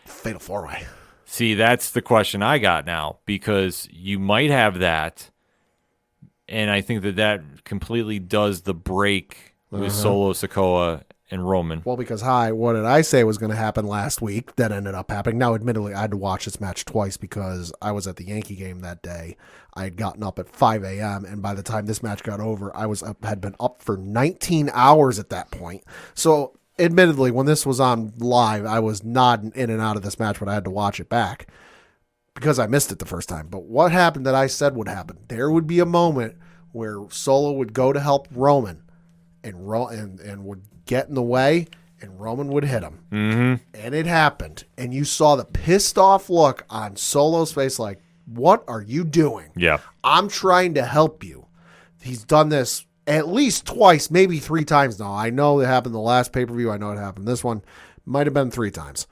Fatal four-way. See, that's the question I got now, because you might have that, and I think that completely does the break with Solo, Sikoa, and Roman. Well, because what did I say was going to happen last week that ended up happening? Now, admittedly, I had to watch this match twice because I was at the Yankee game that day. I had gotten up at 5 a.m., and by the time this match got over, had been up for 19 hours at that point. So, admittedly, when this was on live, I was nodding in and out of this match, but I had to watch it back because I missed it the first time. But what happened that I said would happen? There would be a moment where Solo would go to help Roman, and would get in the way, and Roman would hit him. And it happened. And you saw the pissed off look on Solo's face like, what are you doing? Yeah. I'm trying to help you. He's done this at least twice, maybe 3 times now. I know it happened the last pay-per-view. I know it happened this one. Might have been 3 times.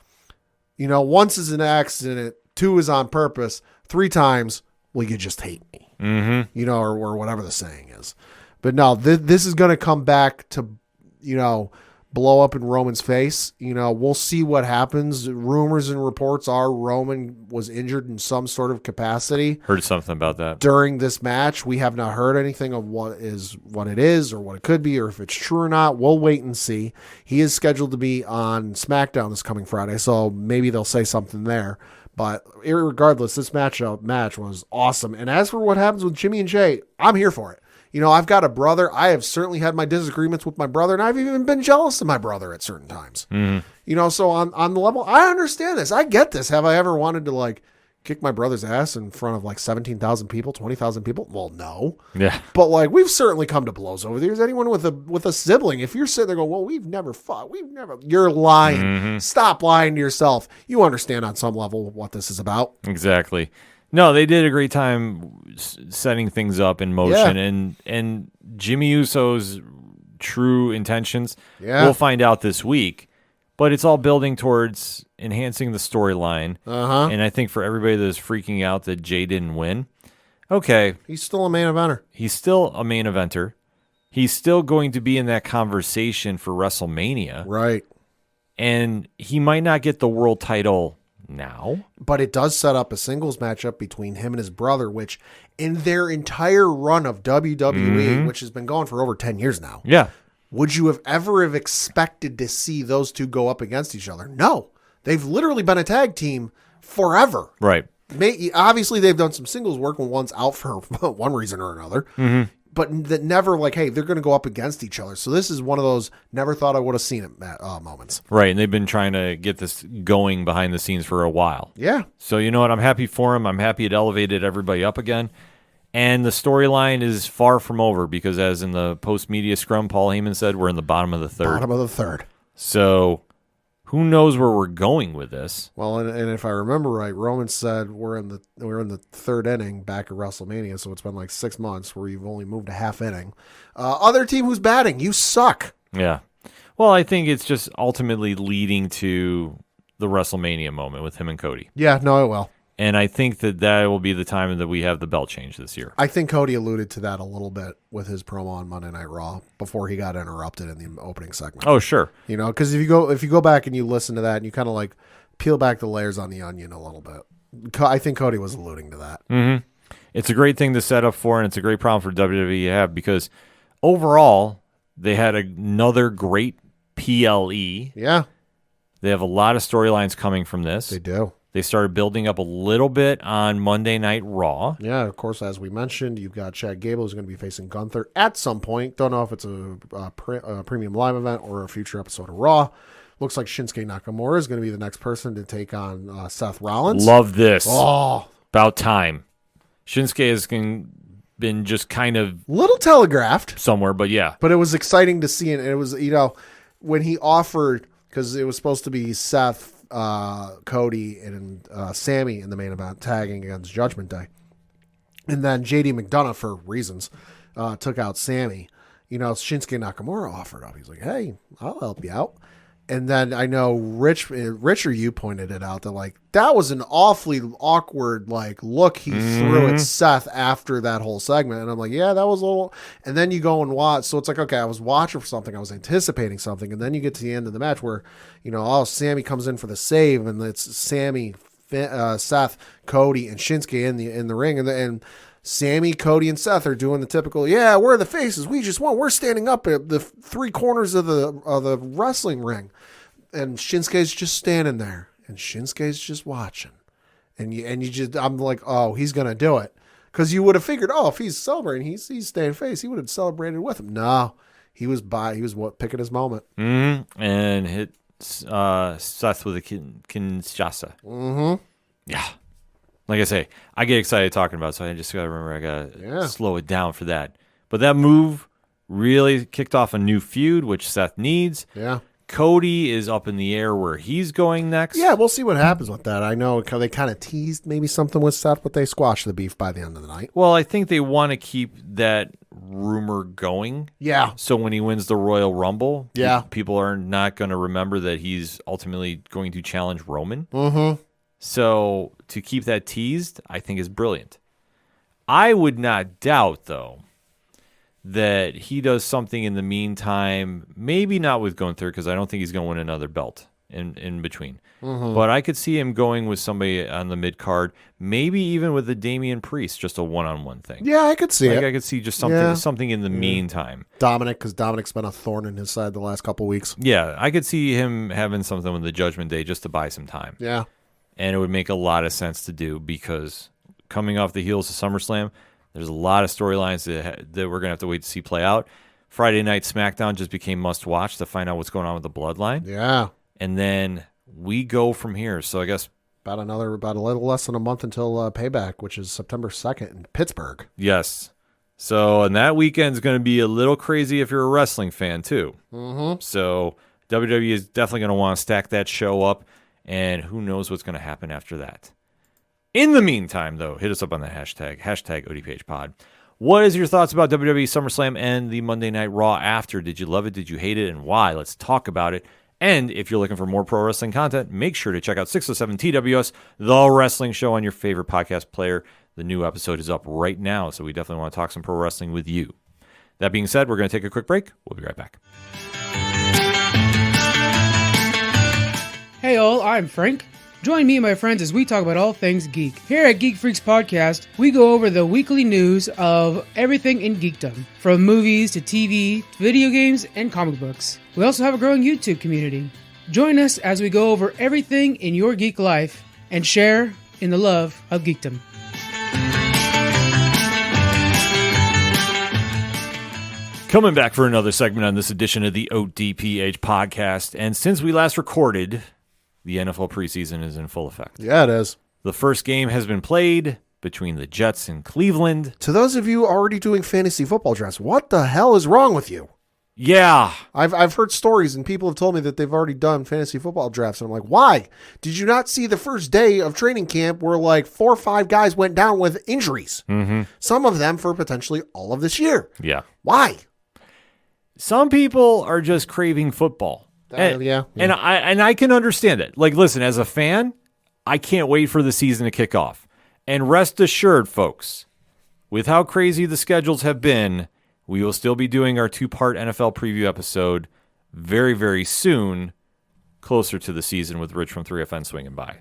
You know, once is an accident, 2 is on purpose, 3 times, well, you just hate me. You know, or whatever the saying is. But no, this is going to come back to, you know, blow up in Roman's face. We'll see what happens. Rumors and reports are Roman was injured in some sort of capacity. Heard something about that. During this match, we have not heard anything of what it is or what it could be or if it's true or not. We'll wait and see. He is scheduled to be on SmackDown this coming Friday, so maybe they'll say something there. But regardless, this match was awesome. And as for what happens with Jimmy and Jay, I'm here for it. I've got a brother. I have certainly had my disagreements with my brother, and I've even been jealous of my brother at certain times. Mm-hmm. So on the level, I understand this. I get this. Have I ever wanted to kick my brother's ass in front of 17,000 people, 20,000 people? Well, no. Yeah. But we've certainly come to blows over the years. Anyone with a sibling, if you're sitting there going, well, we've never fought, you're lying. Mm-hmm. Stop lying to yourself. You understand on some level what this is about. Exactly. No, they did a great time setting things up in motion, Yeah. and Jimmy Uso's true intentions. Yeah. We'll find out this week, but it's all building towards enhancing the storyline. And I think for everybody that's freaking out that Jay didn't win, okay, He's still a main eventer. he's still a main eventer. He's still going to be in that conversation for WrestleMania, Right. and he might not get the world title now. But it does set up a singles matchup between him and his brother, which in their entire run of WWE, which has been going for over 10 years now, Yeah. would you have ever expected to see those two go up against each other? No. They've literally been a tag team forever. Right. Obviously, they've done some singles work when one's out for one reason or another. But that never hey, they're going to go up against each other. So this is one of those never thought I would have seen it moments. Right, and they've been trying to get this going behind the scenes for a while. Yeah. So you know what? I'm happy for him. I'm happy it elevated everybody up again. And the storyline is far from over because as in the post-media scrum, Paul Heyman said, we're in the bottom of the third. Bottom of the third. So who knows where we're going with this? Well, and if I remember right, Roman said we're in the third inning back at WrestleMania, so it's been 6 months where you've only moved a half inning. Other team who's batting, you suck. Yeah. Well, I think it's just ultimately leading to the WrestleMania moment with him and Cody. Yeah, no, it will. And I think that will be the time that we have the belt change this year. I think Cody alluded to that a little bit with his promo on Monday Night Raw before he got interrupted in the opening segment. Oh, sure. Because if you go back and you listen to that and you kind of peel back the layers on the onion a little bit, I think Cody was alluding to that. Mm-hmm. It's a great thing to set up for, and it's a great problem for WWE to have because overall they had another great PLE. Yeah, they have a lot of storylines coming from this. They do. They started building up a little bit on Monday Night Raw. Yeah, of course, as we mentioned, you've got Chad Gable who's going to be facing Gunther at some point. Don't know if it's a premium live event or a future episode of Raw. Looks like Shinsuke Nakamura is going to be the next person to take on Seth Rollins. Love this. Oh, about time. Shinsuke has been just kind of little telegraphed somewhere, but yeah. But it was exciting to see, and it was when he offered, because it was supposed to be Seth, Cody, and Sammy in the main event tagging against Judgment Day, and then JD McDonough for reasons took out Sammy. Shinsuke Nakamura offered up. He's like, "Hey, I'll help you out." And then I know Rich or you pointed it out that that was an awfully awkward look he threw at Seth after that whole segment. And I'm like, yeah, that was a little. And then you go and watch. So it's okay, I was watching for something. I was anticipating something. And then you get to the end of the match where, Sammy comes in for the save and it's Sammy, Seth, Cody, and Shinsuke in the ring. And Sammy, Cody, and Seth are doing the typical, yeah, we're the faces. We just won. We're standing up at the three corners of the wrestling ring. And Shinsuke's just standing there. And Shinsuke's just watching. And I'm like, oh, he's going to do it. Because you would have figured, if he's celebrating, he's staying face. He would have celebrated with him. No, he was picking his moment. Mm-hmm. And hit Seth with a Kinshasa. Mm-hmm. Yeah. Like I say, I get excited talking about it, so I just got to remember I got to slow it down for that. But that move really kicked off a new feud, which Seth needs. Yeah. Cody is up in the air where he's going next. Yeah, we'll see what happens with that. I know they kind of teased maybe something with Seth, but they squashed the beef by the end of the night. Well, I think they want to keep that rumor going. Yeah. So when he wins the Royal Rumble, people are not going to remember that he's ultimately going to challenge Roman. Mm-hmm. So to keep that teased, I think is brilliant. I would not doubt, though, that he does something in the meantime, maybe not with Gunther, because I don't think he's going to win another belt in between. But I could see him going with somebody on the mid-card, maybe even with the Damian Priest, just a one-on-one thing. Yeah, I could see it. I could see just something in the meantime. Dominic, because Dominic's been a thorn in his side the last couple weeks. Yeah, I could see him having something with the Judgment Day just to buy some time. Yeah. And it would make a lot of sense to do because coming off the heels of SummerSlam, there's a lot of storylines that we're going to have to wait to see play out. Friday Night SmackDown just became must-watch to find out what's going on with the Bloodline. Yeah. And then we go from here. So I guess about a little less than a month until Payback, which is September 2nd in Pittsburgh. Yes. So, and that weekend's going to be a little crazy if you're a wrestling fan, too. So WWE is definitely going to want to stack that show up, and who knows what's going to happen after that. In the meantime, though, hit us up on the hashtag ODPHpod. What is your thoughts about WWE SummerSlam and the Monday Night Raw after? Did you love it? Did you hate it? And why? Let's talk about it. And if you're looking for more pro wrestling content, make sure to check out 607 TWS, the wrestling show on your favorite podcast player. The new episode is up right now, so we definitely want to talk some pro wrestling with you. That being said, we're going to take a quick break. We'll be right back. Hey all, I'm Frank. Join me and my friends as we talk about all things geek. Here at Geek Freaks Podcast, we go over the weekly news of everything in geekdom, from movies to TV, to video games, and comic books. We also have a growing YouTube community. Join us as we go over everything in your geek life and share in the love of geekdom. Coming back for another segment on this edition of the ODPH podcast. And since we last recorded, the NFL preseason is in full effect. Yeah, it is. The first game has been played between the Jets and Cleveland. To those of you already doing fantasy football drafts, what the hell is wrong with you? Yeah. I've heard stories and people have told me that they've already done fantasy football drafts. And I'm like, why? Did you not see the first day of training camp where like 4 or 5 guys went down with injuries? Some of them for potentially all of this year. Yeah. Why? Some people are just craving football. Yeah. And I can understand it. Like, listen, as a fan, I can't wait for the season to kick off. And rest assured, folks, with how crazy the schedules have been, we will still be doing our 2-part NFL preview episode very, very soon, closer to the season with Rich from 3FN swinging by.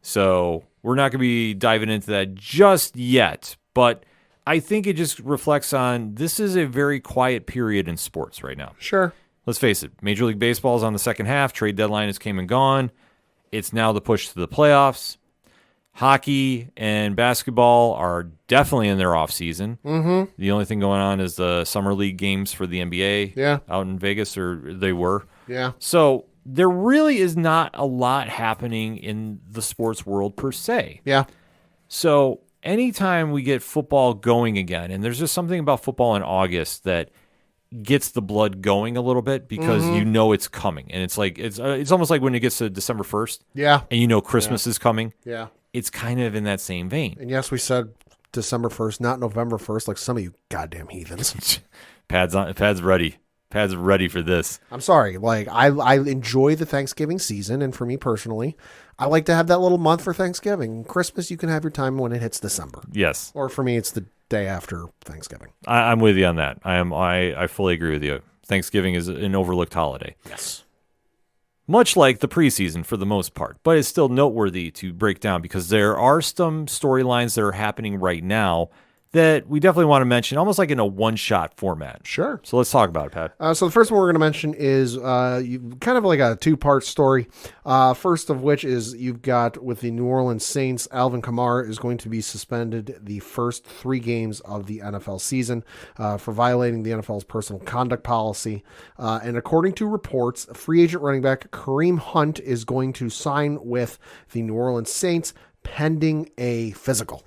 So we're not going to be diving into that just yet, but I think it just reflects on this is a very quiet period in sports right now. Sure. Let's face it, Major League Baseball is on the second half. Trade deadline has came and gone. It's now the push to the playoffs. Hockey and basketball are definitely in their off season. The only thing going on is the summer league games for the NBA out in Vegas, or they were. Yeah. So there really is not a lot happening in the sports world per se. Yeah. So anytime we get football going again, and there's just something about football in August that gets the blood going a little bit because you know it's coming. And it's like it's almost like when it gets to December 1st. Yeah. And you know Christmas is coming. Yeah. It's kind of in that same vein. And yes, we said December 1st, not November 1st, like some of you goddamn heathens. Pad's ready. Pad's ready for this. I'm sorry. Like, I enjoy the Thanksgiving season, and for me personally, I like to have that little month for Thanksgiving. Christmas, you can have your time when it hits December. Yes. Or for me, it's the day after Thanksgiving. I'm with you on that. I fully agree with you. Thanksgiving is an overlooked holiday. Yes. Much like the preseason for the most part, but it's still noteworthy to break down because there are some storylines that are happening right now that we definitely want to mention, almost like in a one-shot format. Sure. So let's talk about it, Pat. So the first one we're going to mention is kind of like a 2-part story. First of which is you've got with the New Orleans Saints, Alvin Kamara is going to be suspended the first 3 games of the NFL season for violating the NFL's personal conduct policy. And according to reports, free agent running back Kareem Hunt is going to sign with the New Orleans Saints pending a physical.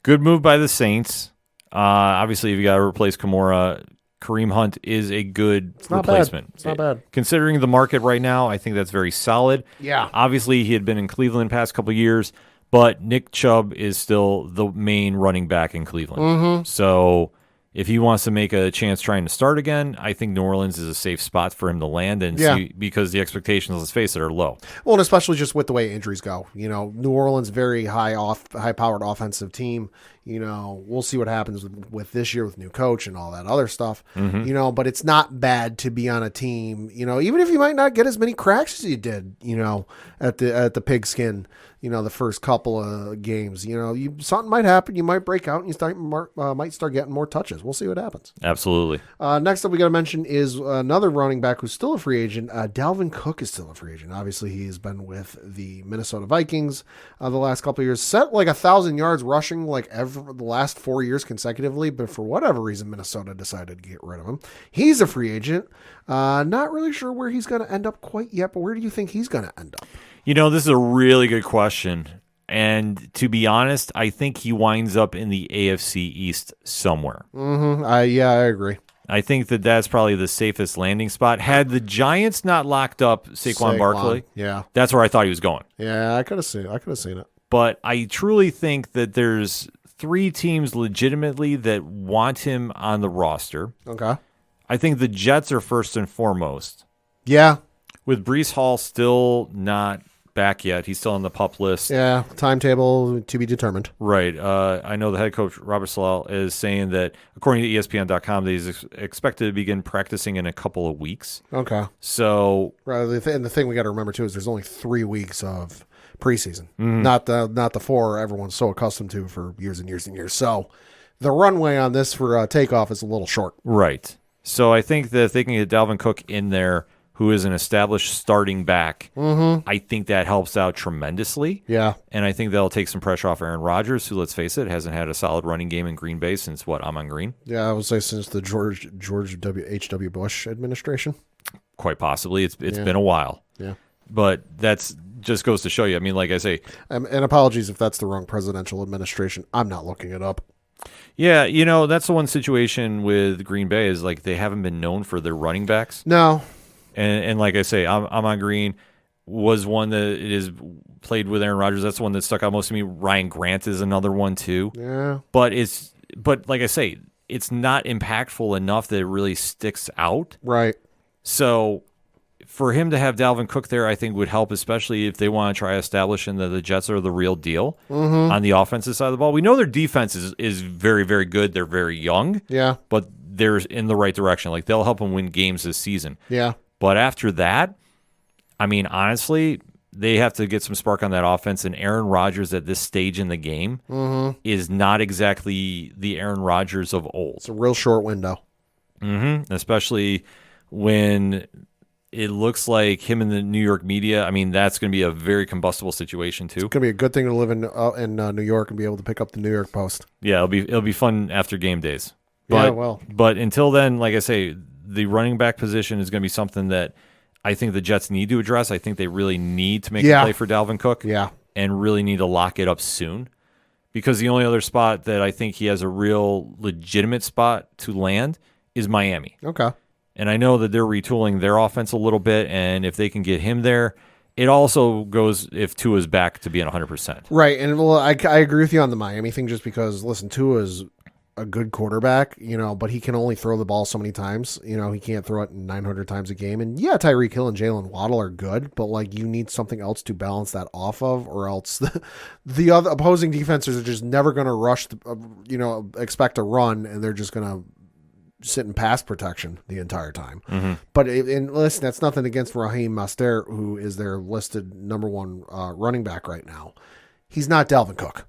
Good move by the Saints. Obviously, if you got to replace Kamara, Kareem Hunt is a good replacement. It's not bad. Considering the market right now, I think that's very solid. Yeah. Obviously, he had been in Cleveland past couple of years, but Nick Chubb is still the main running back in Cleveland. So if he wants to make a chance trying to start again, I think New Orleans is a safe spot for him to land and see, because the expectations, let's face it, are low. Well, and especially just with the way injuries go. You know, New Orleans, very high-powered offensive team. We'll see what happens with this year with new coach and all that other stuff. But it's not bad to be on a team, even if you might not get as many cracks as you did, at the pigskin, the first couple of games. Something might happen. You might break out and you might start getting more touches. We'll see what happens. Absolutely. Next up, we got to mention is another running back who's still a free agent. Dalvin Cook is still a free agent. Obviously, he has been with the Minnesota Vikings the last couple of years. Set like 1,000 yards rushing like the last 4 years consecutively, but for whatever reason, Minnesota decided to get rid of him. He's a free agent. Not really sure where he's going to end up quite yet, but where do you think he's going to end up? This is a really good question. And to be honest, I think he winds up in the AFC East somewhere. I agree. I think that's probably the safest landing spot. Had the Giants not locked up Saquon Barkley, that's where I thought he was going. Yeah, I could have seen it. But I truly think that there's 3 teams legitimately that want him on the roster. Okay. I think the Jets are first and foremost. Yeah. With Breece Hall still not back yet. He's still on the PUP list. Yeah, timetable to be determined. Right. I know the head coach, Robert Saleh, is saying that, according to ESPN.com, that he's expected to begin practicing in a couple of weeks. Okay. So, right, and the thing we got to remember, too, is there's only 3 weeks of preseason, not the 4 everyone's so accustomed to for years and years and years. So the runway on this for takeoff is a little short. Right. So I think that if they can get Dalvin Cook in there, who is an established starting back, I think that helps out tremendously. Yeah. And I think that'll take some pressure off Aaron Rodgers, who, let's face it, hasn't had a solid running game in Green Bay since, I'm on green? Yeah, I would say since the George H.W. Bush administration. Quite possibly. It's been a while. Yeah. But that's just goes to show you. I mean, like I say. And apologies if that's the wrong presidential administration. I'm not looking it up. Yeah, that's the one situation with Green Bay is, like, they haven't been known for their running backs. No. And like I say, I'm on green, was one that is played with Aaron Rodgers. That's the one that stuck out most to me. Ryan Grant is another one too. Yeah. But like I say, it's not impactful enough that it really sticks out. Right. So for him to have Dalvin Cook there, I think would help, especially if they want to try establishing that the Jets are the real deal on the offensive side of the ball. We know their defense is very, very good. They're very young. Yeah. But they're in the right direction. Like, they'll help them win games this season. Yeah. But after that, I mean, honestly, they have to get some spark on that offense. And Aaron Rodgers at this stage in the game is not exactly the Aaron Rodgers of old. It's a real short window. Especially when it looks like him in the New York media. I mean, that's going to be a very combustible situation too. It's going to be a good thing to live in New York and be able to pick up the New York Post. Yeah, it'll be fun after game days. But until then, like I say, the running back position is going to be something that I think the Jets need to address. I think they really need to make a play for Dalvin Cook. Yeah. And really need to lock it up soon. Because the only other spot that I think he has a real legitimate spot to land is Miami. Okay. And I know that they're retooling their offense a little bit, and if they can get him there, it also goes if Tua's back to being 100%. Right, and I agree with you on the Miami thing just because, listen, Tua's a good quarterback, but he can only throw the ball so many times. He can't throw it 900 times a game. And yeah, Tyreek Hill and Jalen Waddle are good, but you need something else to balance that off of, or else the other opposing defenses are just never going to rush, expect a run, and they're just going to sit in pass protection the entire time. But listen, that's nothing against Raheem Mostert, who is their listed number 1 running back right now. He's not Dalvin Cook.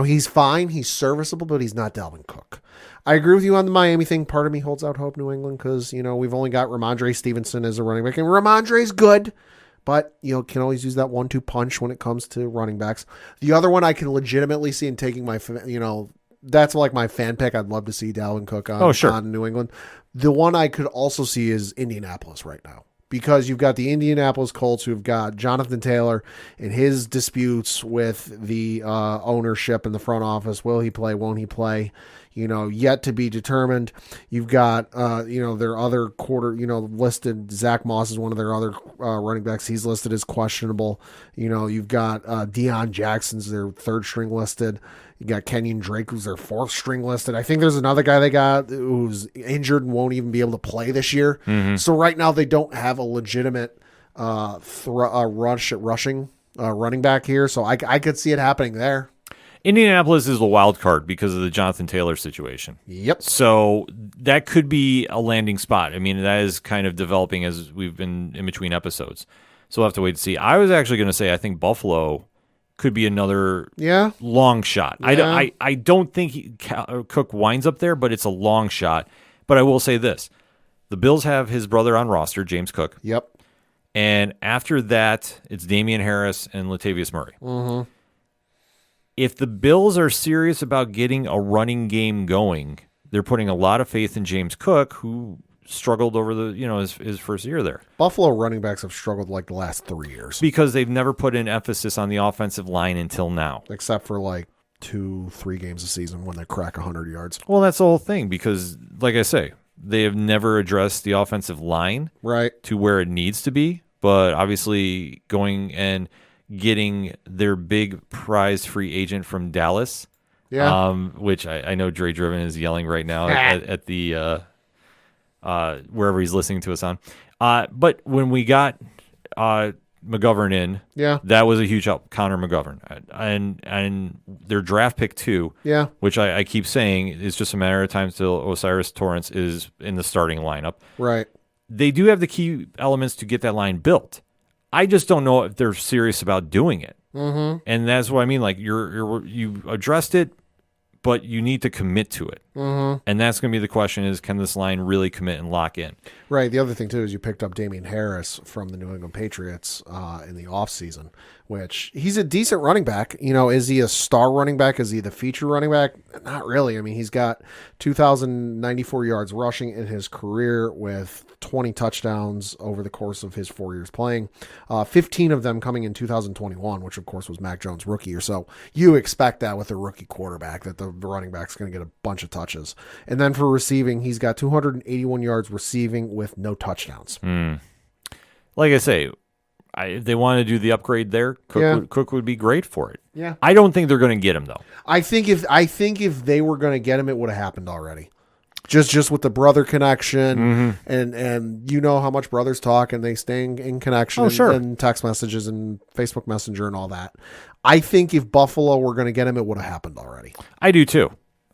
He's fine. He's serviceable, but he's not Dalvin Cook. I agree with you on the Miami thing. Part of me holds out hope, New England, because, we've only got Ramondre Stevenson as a running back. And Ramondre's good, but, can always use that 1-2 punch when it comes to running backs. The other one I can legitimately see in taking my, that's like my fan pick. I'd love to see Dalvin Cook on New England. The one I could also see is Indianapolis right now. Because you've got the Indianapolis Colts, who've got Jonathan Taylor and his disputes with the ownership in the front office. Will he play? Won't he play? Yet to be determined. You've got, their other listed. Zach Moss is one of their other running backs. He's listed as questionable. You've got Deion Jackson's their 3rd string listed. You got Kenyon Drake, who's their 4th string listed. I think there's another guy they got who's injured and won't even be able to play this year. So right now they don't have a legitimate rushing running back here. So I could see it happening there. Indianapolis is the wild card because of the Jonathan Taylor situation. Yep. So that could be a landing spot. I mean, that is kind of developing as we've been in between episodes. So we'll have to wait to see. I was actually going to say I think Buffalo could be another long shot. Yeah. I don't think Cook winds up there, but it's a long shot. But I will say this. The Bills have his brother on roster, James Cook. Yep. And after that, it's Damian Harris and Latavius Murray. Mm-hmm. If the Bills are serious about getting a running game going, they're putting a lot of faith in James Cook, who struggled over his first year there. Buffalo running backs have struggled like the last 3 years. Because they've never put an emphasis on the offensive line until now. Except for like 2-3 games a season when they crack 100 yards. Well, that's the whole thing because, like I say, they have never addressed the offensive line to where it needs to be. But obviously going and getting their big prize free agent from Dallas, which I know Dre Driven is yelling right now at the wherever he's listening to us on. But when we got McGovern in, that was a huge help, Connor McGovern. And their draft pick 2, which I keep saying is just a matter of time till Osiris Torrance is in the starting lineup. Right. They do have the key elements to get that line built. I just don't know if they're serious about doing it. Mm-hmm. And that's what I mean. Like you addressed it, but you need to commit to it. Mm-hmm. And that's going to be the question is, can this line really commit and lock in? Right. The other thing, too, is you picked up Damian Harris from the New England Patriots in the offseason, which he's a decent running back. You know, is he a star running back? Is he the feature running back? Not really. I mean, he's got 2,094 yards rushing in his career with 20 touchdowns over the course of his 4 years playing, 15 of them coming in 2021, which, of course, was Mac Jones' rookie year. So you expect that with a rookie quarterback, that the running back's going to get a bunch of touches. And then for receiving, he's got 281 yards receiving with no touchdowns. Like I say, if they want to do the upgrade there, Cook would be great for it. Yeah. I don't think they're going to get him, though. I think if they were going to get him, it would have happened already. Just with the brother connection, and you know how much brothers talk and they stay in connection and text messages and Facebook Messenger and all that. I think if Buffalo were going to get him, it would have happened already. I do too.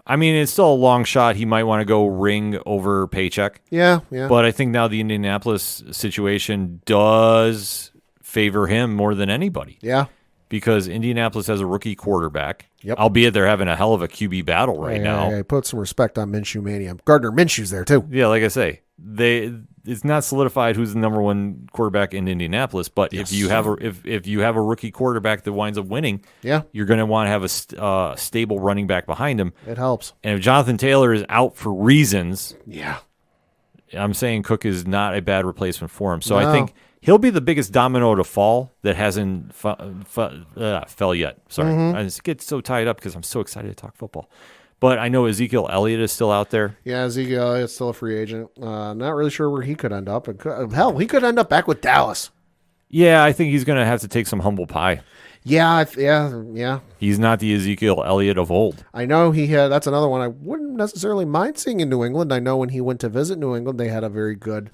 I mean, it's still a long shot. He might want to go ring over paycheck. Yeah. But I think now the Indianapolis situation does favor him more than anybody. Yeah. Because Indianapolis has a rookie quarterback. Yep. Albeit they're having a hell of a QB battle right now. Hey, put some respect on Minshew Mania. Gardner Minshew's there too. Yeah, like I say, it's not solidified who's the number one quarterback in Indianapolis. But if you have a rookie quarterback that winds up winning, you're going to want to have a stable running back behind him. It helps. And if Jonathan Taylor is out for reasons, yeah, I'm saying Cook is not a bad replacement for him. So I think he'll be the biggest domino to fall that hasn't fell yet. Sorry. I just get so tied up because I'm so excited to talk football. But I know Ezekiel Elliott is still out there. Yeah, Ezekiel Elliott's still a free agent. Not really sure where he could end up. Hell, he could end up back with Dallas. Yeah, I think he's going to have to take some humble pie. Yeah. He's not the Ezekiel Elliott of old. I know that's another one I wouldn't necessarily mind seeing in New England. I know when he went to visit New England, they had a very good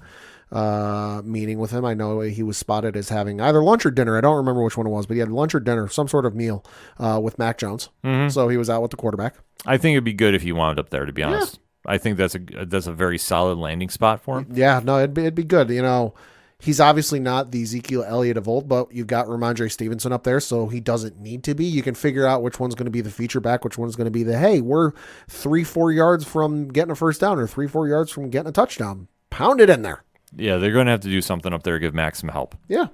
meeting with him. I know he was spotted as having either lunch or dinner. I don't remember which one it was, but he had lunch or dinner, some sort of meal with Mac Jones. So he was out with the quarterback. I think it'd be good if he wound up there, to be honest. I think that's a very solid landing spot for him. Yeah, no, it'd be good. You know, he's obviously not the Ezekiel Elliott of old, but you've got Ramondre Stevenson up there, so he doesn't need to be. You can figure out which one's going to be the feature back, which one's going to be hey, we're 3-4 yards from getting a first down or 3-4 yards from getting a touchdown. Pound it in there. Yeah, they're going to have to do something up there to give Max some help. Yeah.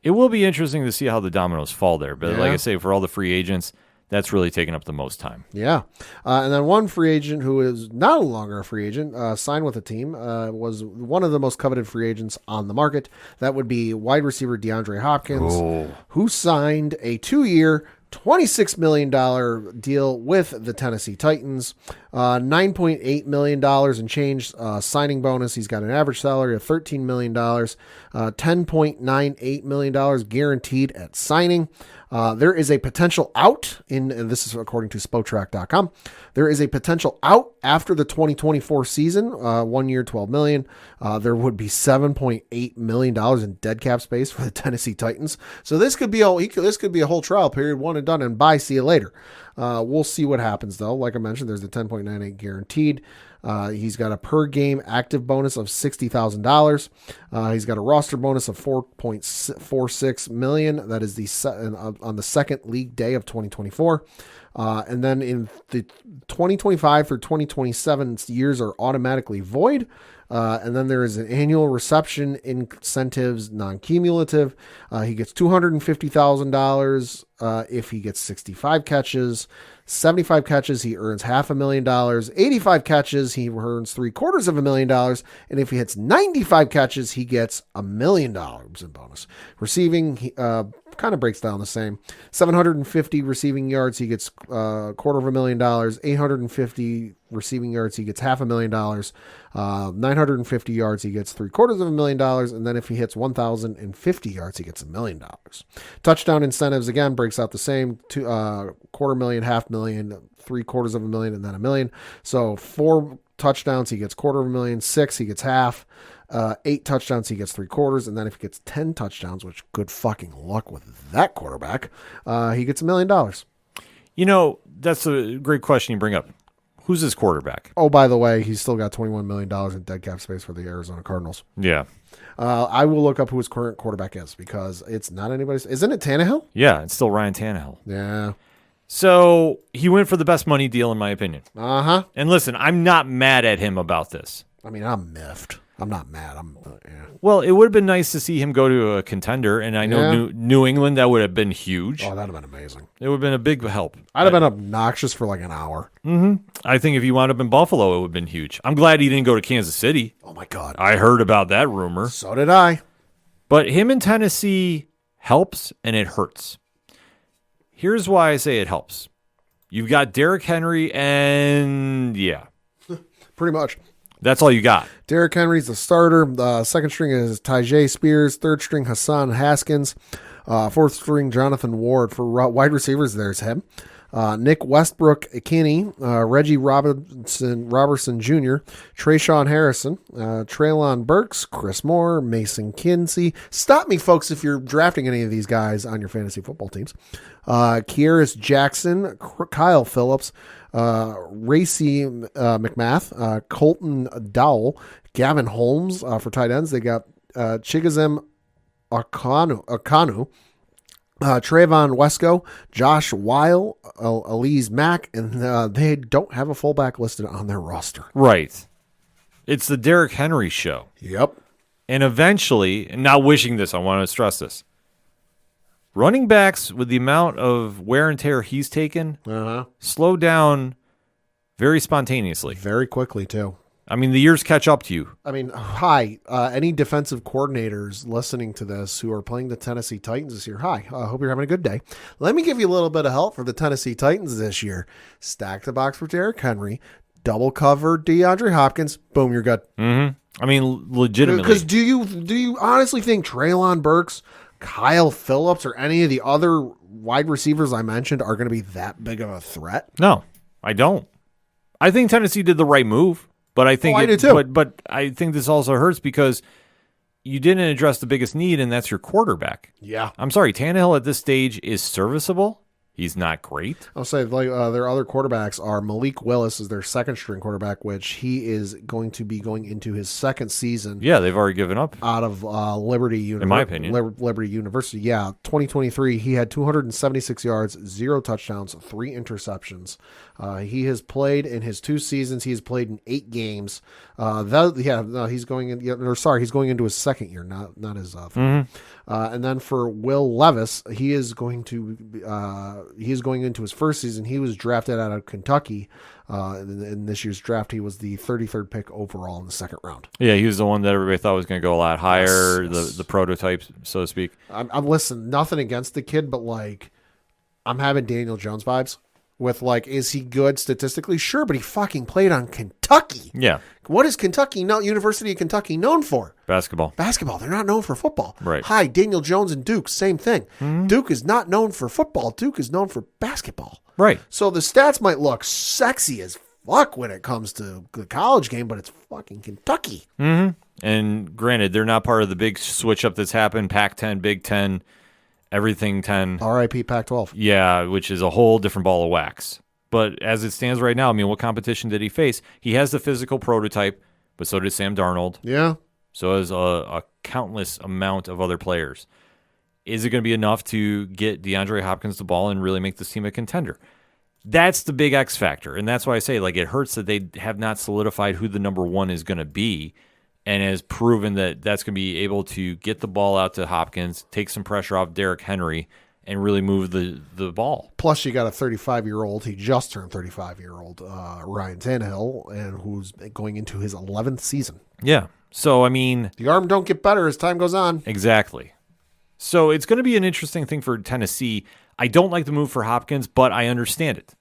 It will be interesting to see how the dominoes fall there. But like I say, for all the free agents, that's really taking up the most time. Yeah. And then one free agent who is no longer a free agent, signed with a team, was one of the most coveted free agents on the market. That would be wide receiver DeAndre Hopkins, who signed a 2-year, $26 million deal with the Tennessee Titans, $9.8 million in change signing bonus. He's got an average salary of $13 million, $10.98 million guaranteed at signing. There is a potential out and this is according to Spotrac.com. There is a potential out after the 2024 season, 1 year, $12 million. There would be $7.8 million in dead cap space for the Tennessee Titans. So this could be a whole trial period, one and done, and bye, see you later. We'll see what happens, though. Like I mentioned, there's the 10.98 guaranteed. He's got a per game active bonus of $60,000. He's got a roster bonus of $4.46 million. That is on the second league day of 2024. And then in the 2025 through 2027 years are automatically void. And then there is an annual reception incentives, non-cumulative. He gets $250,000 if he gets 65 catches. 75 catches, he earns $500,000. 85 catches, he earns $750,000. And if he hits 95 catches, he gets $1 million in bonus. Receiving, kind of breaks down the same. 750 receiving yards, he gets $250,000. 850 receiving yards, he gets $500,000. 950 yards, he gets $750,000. And then if he hits 1,050 yards, he gets $1 million. Touchdown incentives, again, breaks out the same. $250,000, $500,000, $750,000, and then $1 million. So 4 touchdowns, he gets $250,000. 6, he gets half. 8 touchdowns, he gets 3/4, and then if he gets 10 touchdowns, which good fucking luck with that quarterback, he gets $1 million. You know, that's a great question you bring up. Who's his quarterback? Oh, by the way, he's still got $21 million in dead cap space for the Arizona Cardinals. Yeah. I will look up who his current quarterback is because it's not anybody's. Isn't it Tannehill? Yeah, it's still Ryan Tannehill. Yeah. So he went for the best money deal, in my opinion. Uh-huh. And listen, I'm not mad at him about this. I mean, I'm miffed. I'm not mad. Yeah. Well, it would have been nice to see him go to a contender, and I know New England, that would have been huge. Oh, that'd have been amazing. It would have been a big help. I'd have been obnoxious for like an hour. Mm-hmm. I think if he wound up in Buffalo, it would have been huge. I'm glad he didn't go to Kansas City. Oh, my God. I heard about that rumor. So did I. But him in Tennessee helps, and it hurts. Here's why I say it helps. You've got Derrick Henry, and yeah. Pretty much. That's all you got. Derrick Henry's the starter. Second string is Tyjae Spears. Third string, Hassan Haskins. Fourth string, Jonathan Ward. For wide receivers, there's him. Nick Westbrook Kinney, Reggie Robertson Jr., Trayshawn Harrison, Traylon Burks, Chris Moore, Mason Kinsey. Stop me, folks, if you're drafting any of these guys on your fantasy football teams. Kieris Jackson, Kyle Phillips, Racy McMath, Colton Dowell, Gavin Holmes for tight ends. They got Chigoziem Akanu, Trayvon Wesco, Josh Weil, Elise Mack, and they don't have a fullback listed on their roster. Right. It's the Derrick Henry show. Yep. And eventually, and not wishing this, I want to stress this, running backs with the amount of wear and tear he's taken slow down very spontaneously. Very quickly, too. I mean, the years catch up to you. I mean, any defensive coordinators listening to this who are playing the Tennessee Titans this year, I hope you're having a good day. Let me give you a little bit of help for the Tennessee Titans this year. Stack the box for Derrick Henry, double cover DeAndre Hopkins, boom, you're good. Mm-hmm. I mean, legitimately. Because do you honestly think Traylon Burks, Kyle Phillips, or any of the other wide receivers I mentioned are going to be that big of a threat? No, I don't. I think Tennessee did the right move. But I think I do too. But I think this also hurts because you didn't address the biggest need, and that's your quarterback. Yeah. I'm sorry, Tannehill at this stage is serviceable. He's not great. I'll say their other quarterbacks are Malik Willis is their second string quarterback, which he is going to be going into his second season. Yeah, they've already given up. Out of Liberty University. In my opinion. Liberty University, yeah. 2023, he had 276 yards, 0 touchdowns, 3 interceptions. He has played in his 2 seasons. He has played in 8 games. He's going into his second year, not his third. Mm-hmm. And then for Will Levis, he is going into his first season. He was drafted out of Kentucky. In this year's draft, he was the 33rd pick overall in the second round. Yeah, he was the one that everybody thought was going to go a lot higher, Yes. The prototype, so to speak. I'm listening, nothing against the kid, but I'm having Daniel Jones vibes. With is he good statistically? Sure, but he fucking played on Kentucky. Yeah. What is University of Kentucky known for? Basketball. They're not known for football. Right. Hi, Daniel Jones and Duke, same thing. Mm-hmm. Duke is not known for football. Duke is known for basketball. Right. So the stats might look sexy as fuck when it comes to the college game, but it's fucking Kentucky. Mm-hmm. And granted, they're not part of the big switch up that's happened, Pac-10, Big Ten. everything 10. R.I.P. Pac-12. Yeah, which is a whole different ball of wax. But as it stands right now, I mean, what competition did he face? He has the physical prototype, but so did Sam Darnold. Yeah. So has a countless amount of other players. Is it going to be enough to get DeAndre Hopkins the ball and really make this team a contender? That's the big X factor. And that's why I say, like, it hurts that they have not solidified who the number one is going to be and has proven that that's going to be able to get the ball out to Hopkins, take some pressure off Derrick Henry, and really move the ball. Plus, you got a 35-year-old, he just turned 35-year-old, Ryan Tannehill, and who's going into his 11th season. Yeah. So, I mean... The arm don't get better as time goes on. Exactly. So, it's going to be an interesting thing for Tennessee. I don't like the move for Hopkins, but I understand it.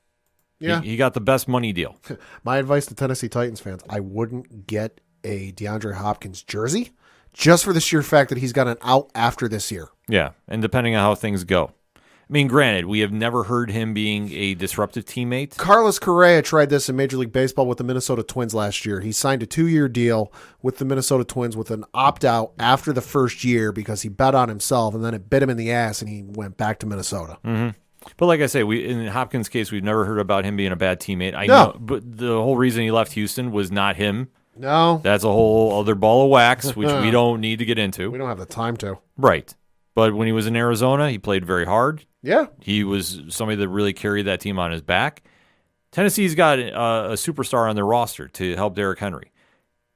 Yeah. He got the best money deal. My advice to Tennessee Titans fans, I wouldn't get a DeAndre Hopkins jersey just for the sheer fact that he's got an out after this year. Yeah, and depending on how things go. I mean, granted, we have never heard him being a disruptive teammate. Carlos Correa tried this in Major League Baseball with the Minnesota Twins last year. He signed a 2-year deal with the Minnesota Twins with an opt-out after the first year because he bet on himself, and then it bit him in the ass, and he went back to Minnesota. Mm-hmm. But like I say, in Hopkins' case, we've never heard about him being a bad teammate. I No. know, but the whole reason he left Houston was not him. No. That's a whole other ball of wax, which we don't need to get into. We don't have the time to. Right. But when he was in Arizona, he played very hard. Yeah. He was somebody that really carried that team on his back. Tennessee's got a superstar on their roster to help Derrick Henry.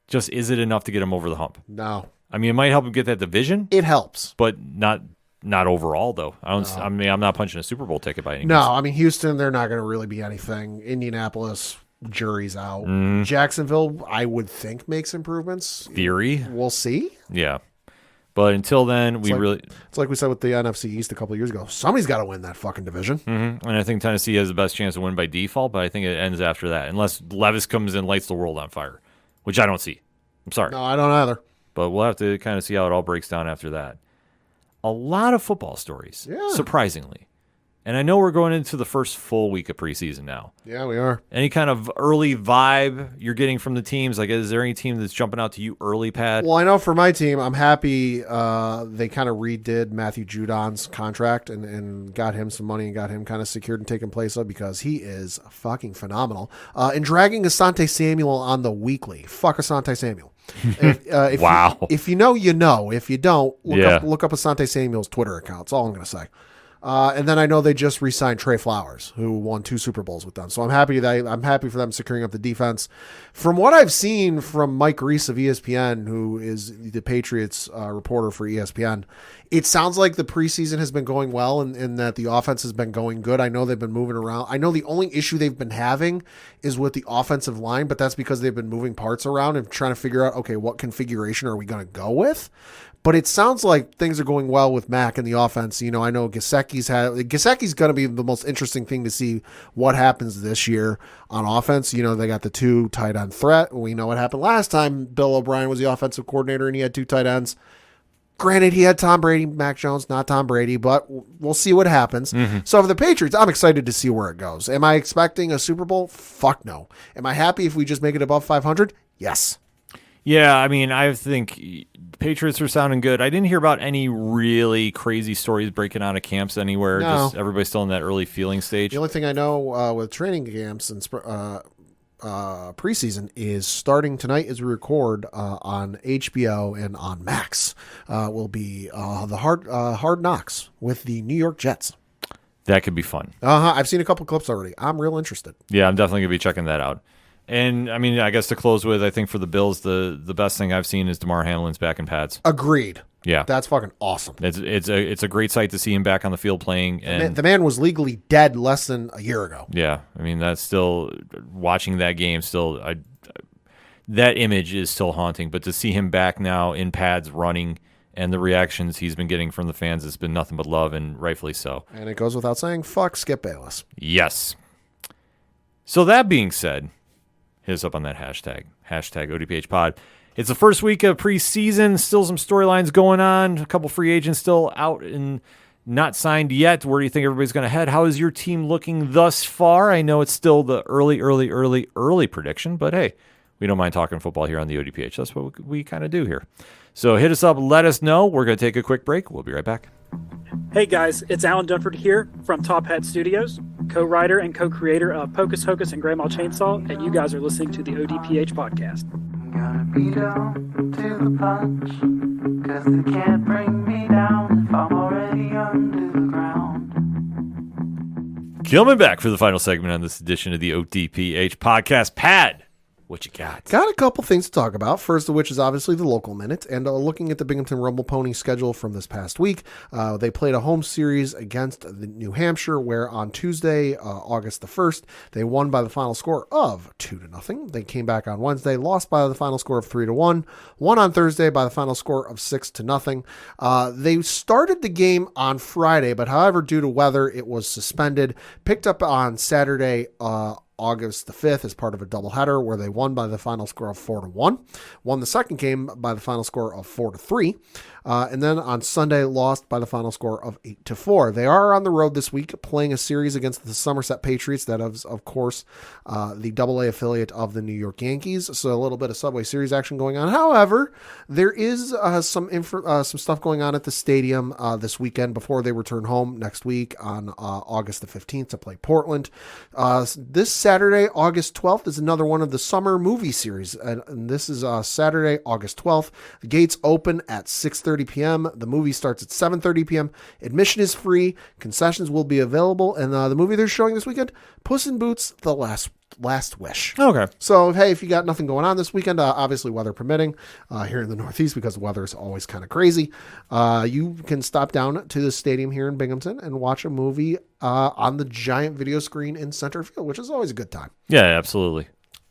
Just is it enough to get him over the hump? No. I mean, it might help him get that division. It helps. But not overall, though. I mean, I'm not punching a Super Bowl ticket by any means. No, I mean, Houston, they're not going to really be anything. Indianapolis, jury's out. Jacksonville, I would think, makes improvements. Theory. We'll see. Yeah. But until then, it's like we said with the NFC East a couple of years ago. Somebody's got to win that fucking division. Mm-hmm. And I think Tennessee has the best chance to win by default, but I think it ends after that, unless Levis comes in and lights the world on fire, which I don't see. I'm sorry. No, I don't either. But we'll have to kind of see how it all breaks down after that. A lot of football stories, surprisingly. And I know we're going into the first full week of preseason now. Yeah, we are. Any kind of early vibe you're getting from the teams? Like, is there any team that's jumping out to you early, Pat? Well, I know for my team, I'm happy they kind of redid Matthew Judon's contract and got him some money and got him kind of secured and taken place of because he is fucking phenomenal. And dragging Asante Samuel on the weekly. Fuck Asante Samuel. If wow. If you know, you know. If you don't, look up Asante Samuel's Twitter account. That's all I'm going to say. And then I know they just re-signed Trey Flowers, who won 2 Super Bowls with them. So I'm happy for them securing up the defense. From what I've seen from Mike Reese of ESPN, who is the Patriots reporter for ESPN, it sounds like the preseason has been going well and that the offense has been going good. I know they've been moving around. I know the only issue they've been having is with the offensive line, but that's because they've been moving parts around and trying to figure out, okay, what configuration are we going to go with? But it sounds like things are going well with Mac and the offense. You know, I know Gesicki's going to be the most interesting thing to see what happens this year on offense. You know, they got the 2 tight end threat. We know what happened last time Bill O'Brien was the offensive coordinator and he had 2 tight ends. Granted, he had Tom Brady, Mac Jones, not Tom Brady, but we'll see what happens. Mm-hmm. So for the Patriots, I'm excited to see where it goes. Am I expecting a Super Bowl? Fuck no. Am I happy if we just make it above 500? Yes. Yeah, I mean, I think Patriots are sounding good. I didn't hear about any really crazy stories breaking out of camps anywhere. No. Just everybody's still in that early feeling stage. The only thing I know with training camps and preseason is starting tonight as we record on HBO and on Max will be the Hard Knocks with the New York Jets. That could be fun. I've seen a couple clips already. I'm real interested. Yeah, I'm definitely going to be checking that out. And, I mean, I guess to close with, I think for the Bills, the best thing I've seen is DeMar Hamlin's back in pads. Agreed. Yeah. That's fucking awesome. It's a great sight to see him back on the field playing. And the man was legally dead less than a year ago. Yeah. I mean, that's still, watching that game still, that image is still haunting. But to see him back now in pads running and the reactions he's been getting from the fans, it's been nothing but love, and rightfully so. And it goes without saying, fuck Skip Bayless. Yes. So that being said, hit us up on that hashtag ODPH pod. It's the first week of preseason. Still some storylines going on. A couple free agents still out and not signed yet. Where do you think everybody's going to head? How is your team looking thus far? I know it's still the early prediction, but hey, we don't mind talking football here on the ODPH. That's what we kind of do here. So hit us up, let us know. We're going to take a quick break. We'll be right back. Hey guys, it's Alan Dunford here from Top Hat Studios, co-writer and co-creator of Pocus Hocus and Grandma Chainsaw, and you guys are listening to the ODPH podcast. Gotta be down to the punch, 'cause they can't bring me down if I'm already under the ground. Coming back for the final segment on this edition of the ODPH podcast. Pat, what you got? Got a couple things to talk about. First of which is obviously the local minute, and looking at the Binghamton Rumble Pony schedule from this past week, they played a home series against the New Hampshire, where on Tuesday, August the 1st, they won by the final score of 2-0. They came back on Wednesday, lost by the final score of 3-1, won on Thursday by the final score of 6-0. They started the game on Friday, but however, due to weather, it was suspended. Picked up on Saturday, August the 5th as part of a doubleheader where they won by the final score of 4-1, won the second game by the final score of 4-3, and then on Sunday lost by the final score of 8-4. They are on the road this week playing a series against the Somerset Patriots, that is, of course, the AA affiliate of the New York Yankees, so a little bit of Subway Series action going on. However, there is some stuff going on at the stadium this weekend before they return home next week on August the 15th to play Portland. This Saturday, August 12th, is another one of the summer movie series, and this is Saturday, August 12th. The gates open at 6:30 p.m. The movie starts at 7:30 p.m. Admission is free. Concessions will be available, and the movie they're showing this weekend, Puss in Boots: The Last Wish. Okay. So, hey, if you got nothing going on this weekend, obviously weather permitting, here in the Northeast, because the weather is always kind of crazy, you can stop down to the stadium here in Binghamton and watch a movie on the giant video screen in center field, which is always a good time. Yeah, absolutely.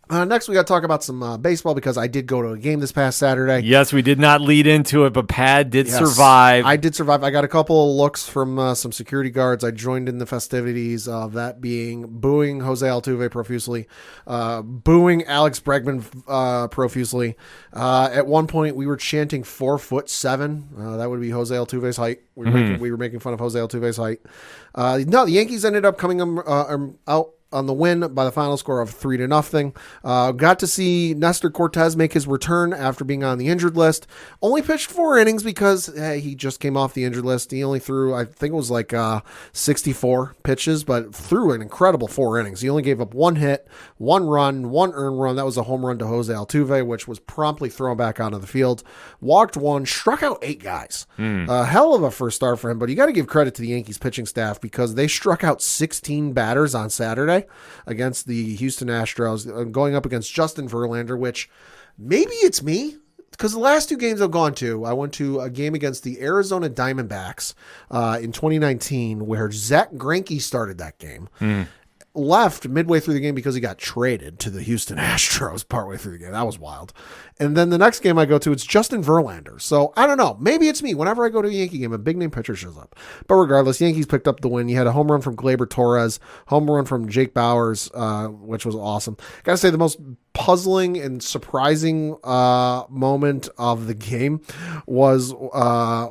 Next, we got to talk about some baseball, because I did go to a game this past Saturday. Yes, we did not lead into it, but Pat did survive. I did survive. I got a couple of looks from some security guards. I joined in the festivities of that being booing Jose Altuve profusely, booing Alex Bregman profusely. At one point, we were chanting 4'7". That would be Jose Altuve's height. We were making fun of Jose Altuve's height. No, the Yankees ended up coming out on the win by the final score of 3-0. Got to see Nestor Cortez make his return after being on the injured list. Only pitched 4 innings because he just came off the injured list. He only threw, I think it was like 64 pitches, but threw an incredible 4 innings. He only gave up 1 hit, 1 run, 1 earned run. That was a home run to Jose Altuve, which was promptly thrown back onto the field. Walked 1, struck out 8 guys. Hell of a first start for him, but you got to give credit to the Yankees pitching staff, because they struck out 16 batters on Saturday against the Houston Astros, going up against Justin Verlander, which maybe it's me, because the last 2 games I've gone to, I went to a game against the Arizona Diamondbacks in 2019 where Zach Greinke started that game. Left midway through the game because he got traded to the Houston Astros partway through the game. That was wild. And then the next game I go to, it's Justin Verlander. So I don't know. Maybe it's me. Whenever I go to a Yankee game, a big name pitcher shows up. But regardless, Yankees picked up the win. You had a home run from Gleyber Torres, home run from Jake Bowers, which was awesome. Got to say, the most puzzling and surprising moment of the game was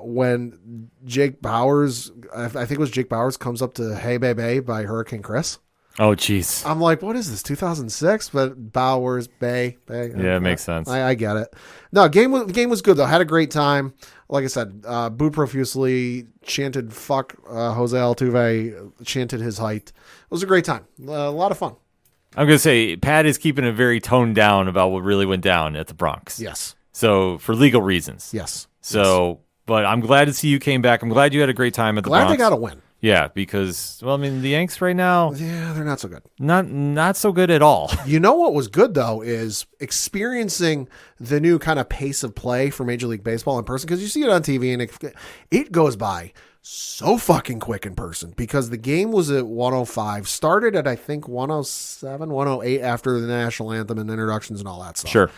when Jake Bowers, I think it was Jake Bowers, comes up to Hey Baby by Hurricane Chris. Oh, jeez. I'm like, what is this, 2006? But Bowers, Bay. Yeah, it makes sense. I get it. No, game was good, though. Had a great time. Like I said, booed profusely, chanted fuck Jose Altuve, chanted his height. It was a great time. A lot of fun. I'm going to say, Pat is keeping it very toned down about what really went down at the Bronx. Yes. So, for legal reasons. Yes. So, but I'm glad to see you came back. I'm glad you had a great time at the Bronx. Glad they got a win. Yeah, because, well, I mean, the Yanks right now, yeah, they're not so good. Not so good at all. You know what was good, though, is experiencing the new kind of pace of play for Major League Baseball in person, because you see it on TV and it goes by so fucking quick in person, because the game was at 105, started at, I think, 107, 108 after the national anthem and introductions and all that stuff. Sure.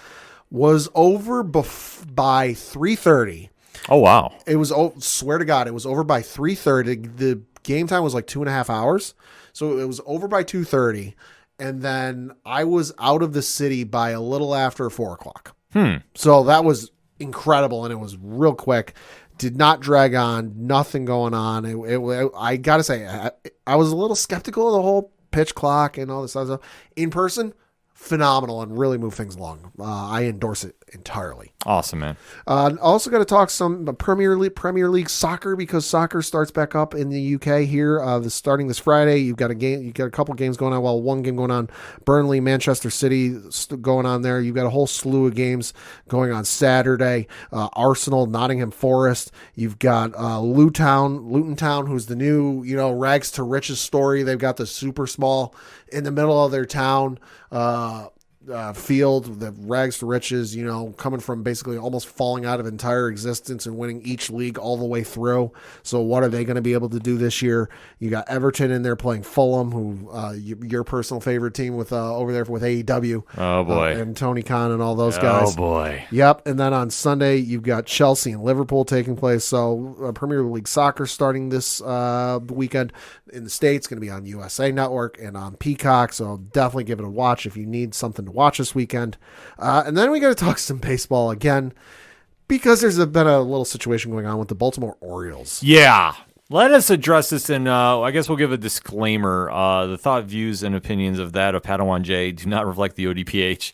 Was over by 3:30. Oh, wow. It was, swear to God, it was over by 3:30. The game time was like 2.5 hours. So it was over by 2:30. And then I was out of the city by a little after 4:00. So that was incredible. And it was real quick. Did not drag on. Nothing going on. I got to say, I was a little skeptical of the whole pitch clock and all this other stuff. In person, phenomenal and really move things along. I endorse it entirely. Awesome, man. Also got to talk some Premier League soccer, because soccer starts back up in the UK here. Starting this Friday, you've got a couple games going on. Well, one game going on, Burnley, Manchester City going on there. You've got a whole slew of games going on Saturday. Arsenal, Nottingham Forest. You've got Luton Town, who's the new rags to riches story. They've got the super small in the middle of their town field, the rags to riches, coming from basically almost falling out of entire existence and winning each league all the way through. So what are they going to be able to do this year? You got Everton in there playing Fulham, who your personal favorite team with over there with AEW. Oh boy, and Tony Khan and all those guys. Oh boy. Yep. And then on Sunday you've got Chelsea and Liverpool taking place. So Premier League soccer starting this weekend in the States, going to be on USA Network and on Peacock. So definitely give it a watch if you need something to watch this weekend. And then we got to talk some baseball again, because there's been a little situation going on with the Baltimore Orioles. Yeah. Let us address this, and I guess we'll give a disclaimer. The thought, views, and opinions of Padawan J do not reflect the ODPH.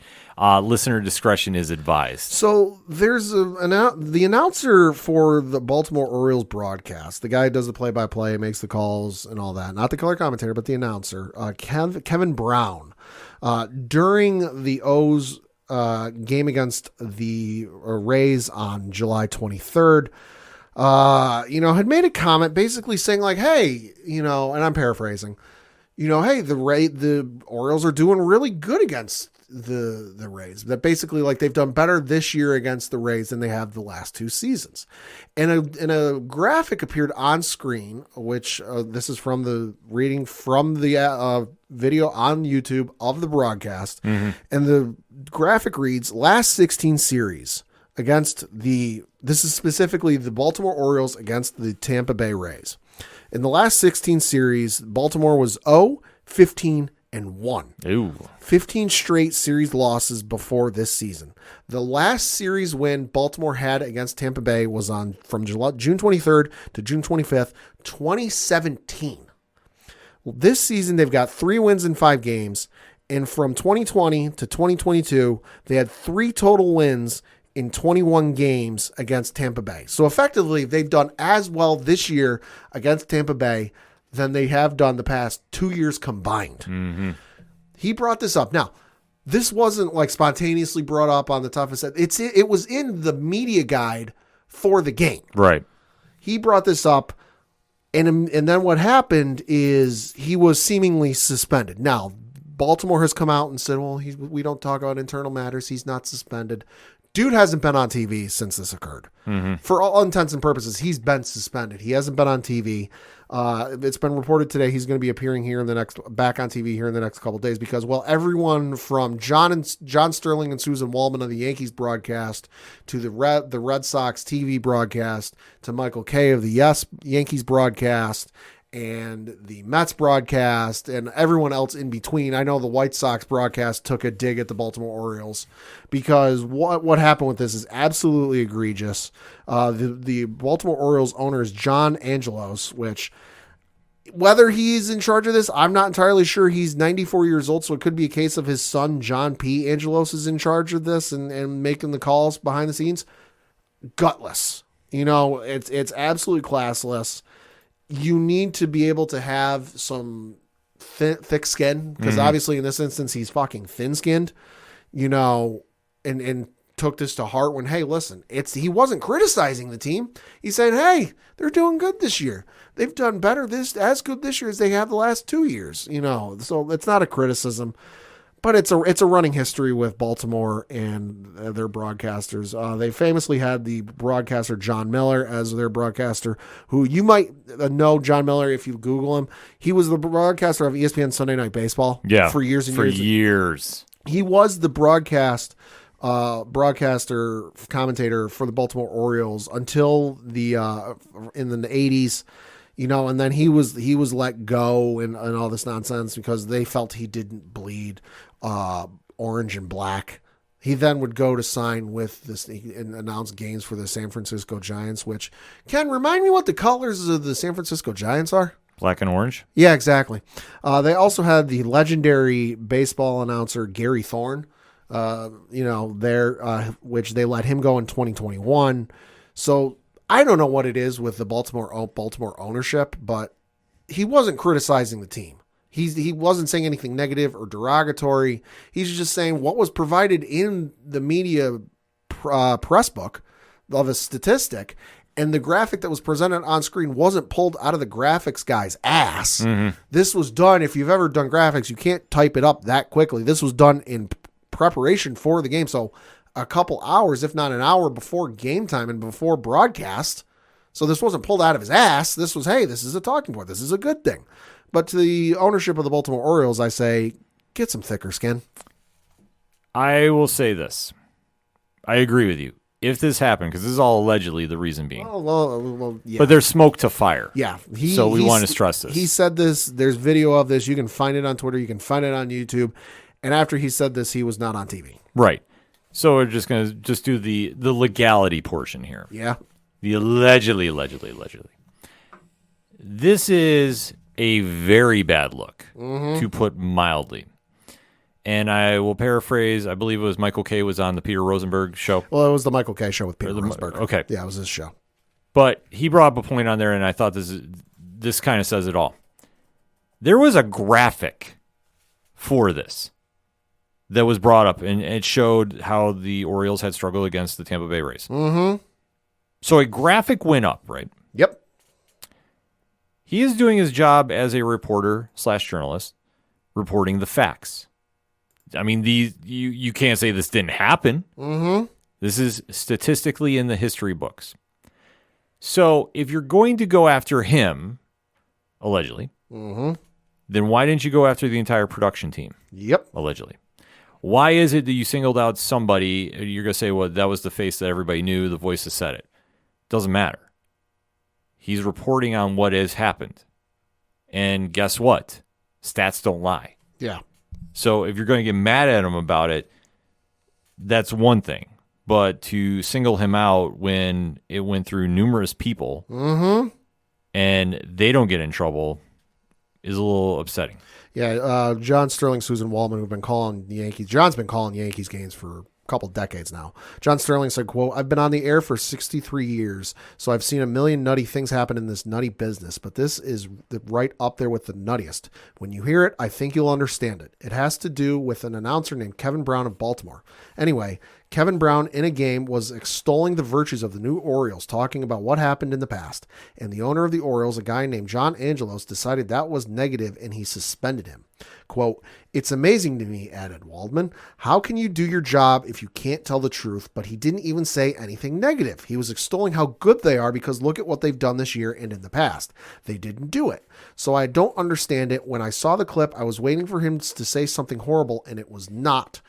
Listener discretion is advised. So there's the announcer for the Baltimore Orioles broadcast, the guy who does the play-by-play, makes the calls and all that. Not the color commentator, but the announcer, Kevin Brown. During the O's game against the Rays on July 23rd, had made a comment basically saying like, hey, and I'm paraphrasing, hey, the Orioles are doing really good against the Rays. That basically, like, they've done better this year against the Rays than they have the last two seasons. And a graphic appeared on screen, which this is from the reading from the video on YouTube of the broadcast. Mm-hmm. And the graphic reads, last 16 series against this is specifically the Baltimore Orioles against the Tampa Bay Rays. In the last 16 series, Baltimore was 0-15-1. Ooh. 15 straight series losses before this season. The last series win Baltimore had against Tampa Bay was from June 23rd to June 25th, 2017. Well, this season they've got 3 wins in 5 games, and from 2020 to 2022, they had 3 total wins in 21 games against Tampa Bay. So effectively, they've done as well this year against Tampa Bay than they have done the past 2 years combined. Mm-hmm. He brought this up. Now, this wasn't like spontaneously brought up on the toughest. It was in the media guide for the game. Right. He brought this up, and then what happened is he was seemingly suspended. Now, Baltimore has come out and said, well, we don't talk about internal matters. He's not suspended. Dude hasn't been on TV since this occurred. Mm-hmm. For all intents and purposes, he's been suspended. He hasn't been on TV. It's been reported today he's going to be appearing back on TV here in the next couple of days, because, well, everyone from John Sterling and Susan Wallman of the Yankees broadcast to the Red Sox TV broadcast to Michael Kay of the Yankees broadcast and the Mets broadcast and everyone else in between. I know the White Sox broadcast took a dig at the Baltimore Orioles, because what happened with this is absolutely egregious. The Baltimore Orioles owner is John Angelos, which, whether he's in charge of this, I'm not entirely sure. He's 94 years old, so it could be a case of his son, John P. Angelos, is in charge of this and making the calls behind the scenes. Gutless. It's absolutely classless. You need to be able to have some thick skin, because obviously in this instance he's fucking thin-skinned, and took this to heart when, hey, listen, he wasn't criticizing the team. He's saying, hey, they're doing good this year. They've done better as good this year as they have the last 2 years, so it's not a criticism. But it's a running history with Baltimore and their broadcasters. They famously had the broadcaster John Miller as their broadcaster, who you might know John Miller if you Google him. He was the broadcaster of ESPN Sunday Night Baseball for years and years. For years. He was the broadcaster commentator for the Baltimore Orioles until in the 80s. And then he was let go and all this nonsense because they felt he didn't bleed orange and black. He then would go to sign with this and announce games for the San Francisco Giants, which, Ken, remind me what the colors of the San Francisco Giants are? Black and orange. Yeah, exactly. They also had the legendary baseball announcer Gary Thorne, which they let him go in 2021. So I don't know what it is with the Baltimore ownership, but he wasn't criticizing the team. He wasn't saying anything negative or derogatory. He's just saying what was provided in the media press book of a statistic, and the graphic that was presented on screen wasn't pulled out of the graphics guy's ass. Mm-hmm. This was done, if you've ever done graphics, you can't type it up that quickly. This was done in preparation for the game. So a couple hours, if not an hour before game time and before broadcast. So this wasn't pulled out of his ass. This was, hey, this is a talking point. This is a good thing. But to the ownership of the Baltimore Orioles, I say, get some thicker skin. I will say this. I agree with you. If this happened, because this is all allegedly the reason being. Well, yeah. But there's smoke to fire. Yeah. So we want to stress this. He said this. There's video of this. You can find it on Twitter. You can find it on YouTube. And after he said this, he was not on TV. Right. So we're just going to do the legality portion here. Yeah. The allegedly. This is a very bad look, to put mildly. And I will paraphrase, I believe it was Michael Kay was on the Peter Rosenberg show. Well, it was the Michael Kay show with Peter Rosenberg. Okay. Yeah, it was his show. But he brought up a point on there, and I thought this kind of says it all. There was a graphic for this that was brought up, and it showed how the Orioles had struggled against the Tampa Bay Rays. Mm-hmm. So a graphic went up, right? Yep. He is doing his job as a reporter/journalist, reporting the facts. I mean, you can't say this didn't happen. Mm-hmm. This is statistically in the history books. So if you're going to go after him, allegedly, then why didn't you go after the entire production team? Yep. Allegedly. Why is it that you singled out somebody? You're going to say, well, that was the face that everybody knew, the voice that said it. Doesn't matter. He's reporting on what has happened. And guess what? Stats don't lie. Yeah. So if you're going to get mad at him about it, that's one thing. But to single him out when it went through numerous people and they don't get in trouble is a little upsetting. Yeah, John Sterling, Susan Waldman, who've been calling the Yankees. John's been calling Yankees games for a couple decades now. John Sterling said, quote, "I've been on the air for 63 years, so I've seen a million nutty things happen in this nutty business, but this is right up there with the nuttiest. When you hear it, I think you'll understand it. It has to do with an announcer named Kevin Brown of Baltimore. Anyway, Kevin Brown in a game was extolling the virtues of the new Orioles, talking about what happened in the past. And the owner of the Orioles, a guy named John Angelos, decided that was negative and he suspended him. Quote, "It's amazing to me," added Waldman. "How can you do your job if you can't tell the truth?" But he didn't even say anything negative. He was extolling how good they are because look at what they've done this year and in the past. They didn't do it. So I don't understand it. When I saw the clip, I was waiting for him to say something horrible, and it was not.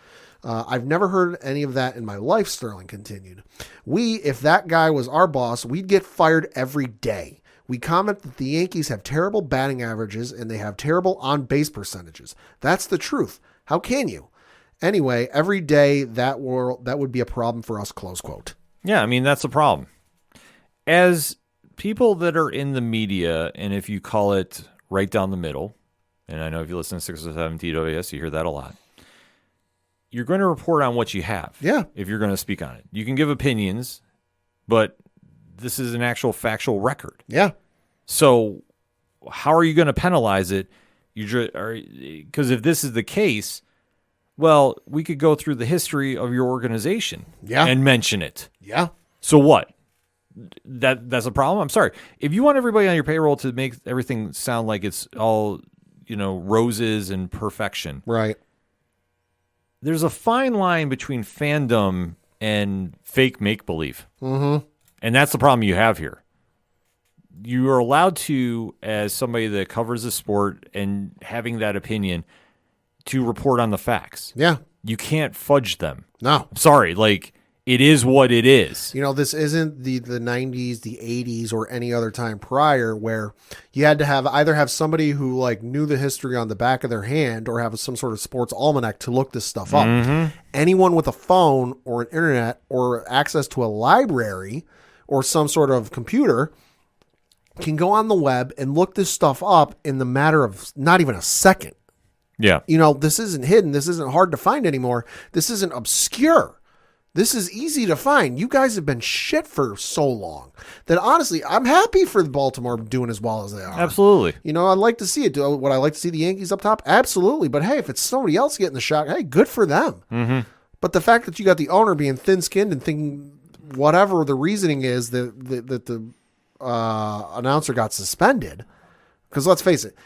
I've never heard any of that in my life," Sterling continued. "If that guy was our boss, we'd get fired every day. We comment that the Yankees have terrible batting averages and they have terrible on-base percentages. That's the truth. How can you? Anyway, every day that would be a problem for us," close quote. Yeah, I mean, that's the problem. As people that are in the media, and if you call it right down the middle, and I know if you listen to 607 TWS, you hear that a lot, you're going to report on what you have. Yeah. If you're going to speak on it. You can give opinions, but this is an actual factual record. Yeah. So how are you going to penalize it? Because if this is the case, well, we could go through the history of your organization and mention it. Yeah. So what? That's a problem? I'm sorry. If you want everybody on your payroll to make everything sound like it's all, roses and perfection. Right. There's a fine line between fandom and fake make-believe. Mm-hmm. And that's the problem you have here. You are allowed to, as somebody that covers the sport and having that opinion, to report on the facts. Yeah. You can't fudge them. No. I'm sorry. It is what it is. This isn't the 90s, the 80s, or any other time prior where you had to either have somebody who knew the history on the back of their hand or have some sort of sports almanac to look this stuff up. Mm-hmm. Anyone with a phone or an internet or access to a library or some sort of computer can go on the web and look this stuff up in the matter of not even a second. Yeah. This isn't hidden. This isn't hard to find anymore. This isn't obscure. This is easy to find. You guys have been shit for so long that honestly, I'm happy for Baltimore doing as well as they are. Absolutely. I'd like to see it. Would I like to see the Yankees up top? Absolutely. But hey, if it's somebody else getting the shot, hey, good for them. Mm-hmm. But the fact that you got the owner being thin-skinned and thinking whatever the reasoning is that the announcer got suspended, because let's face it,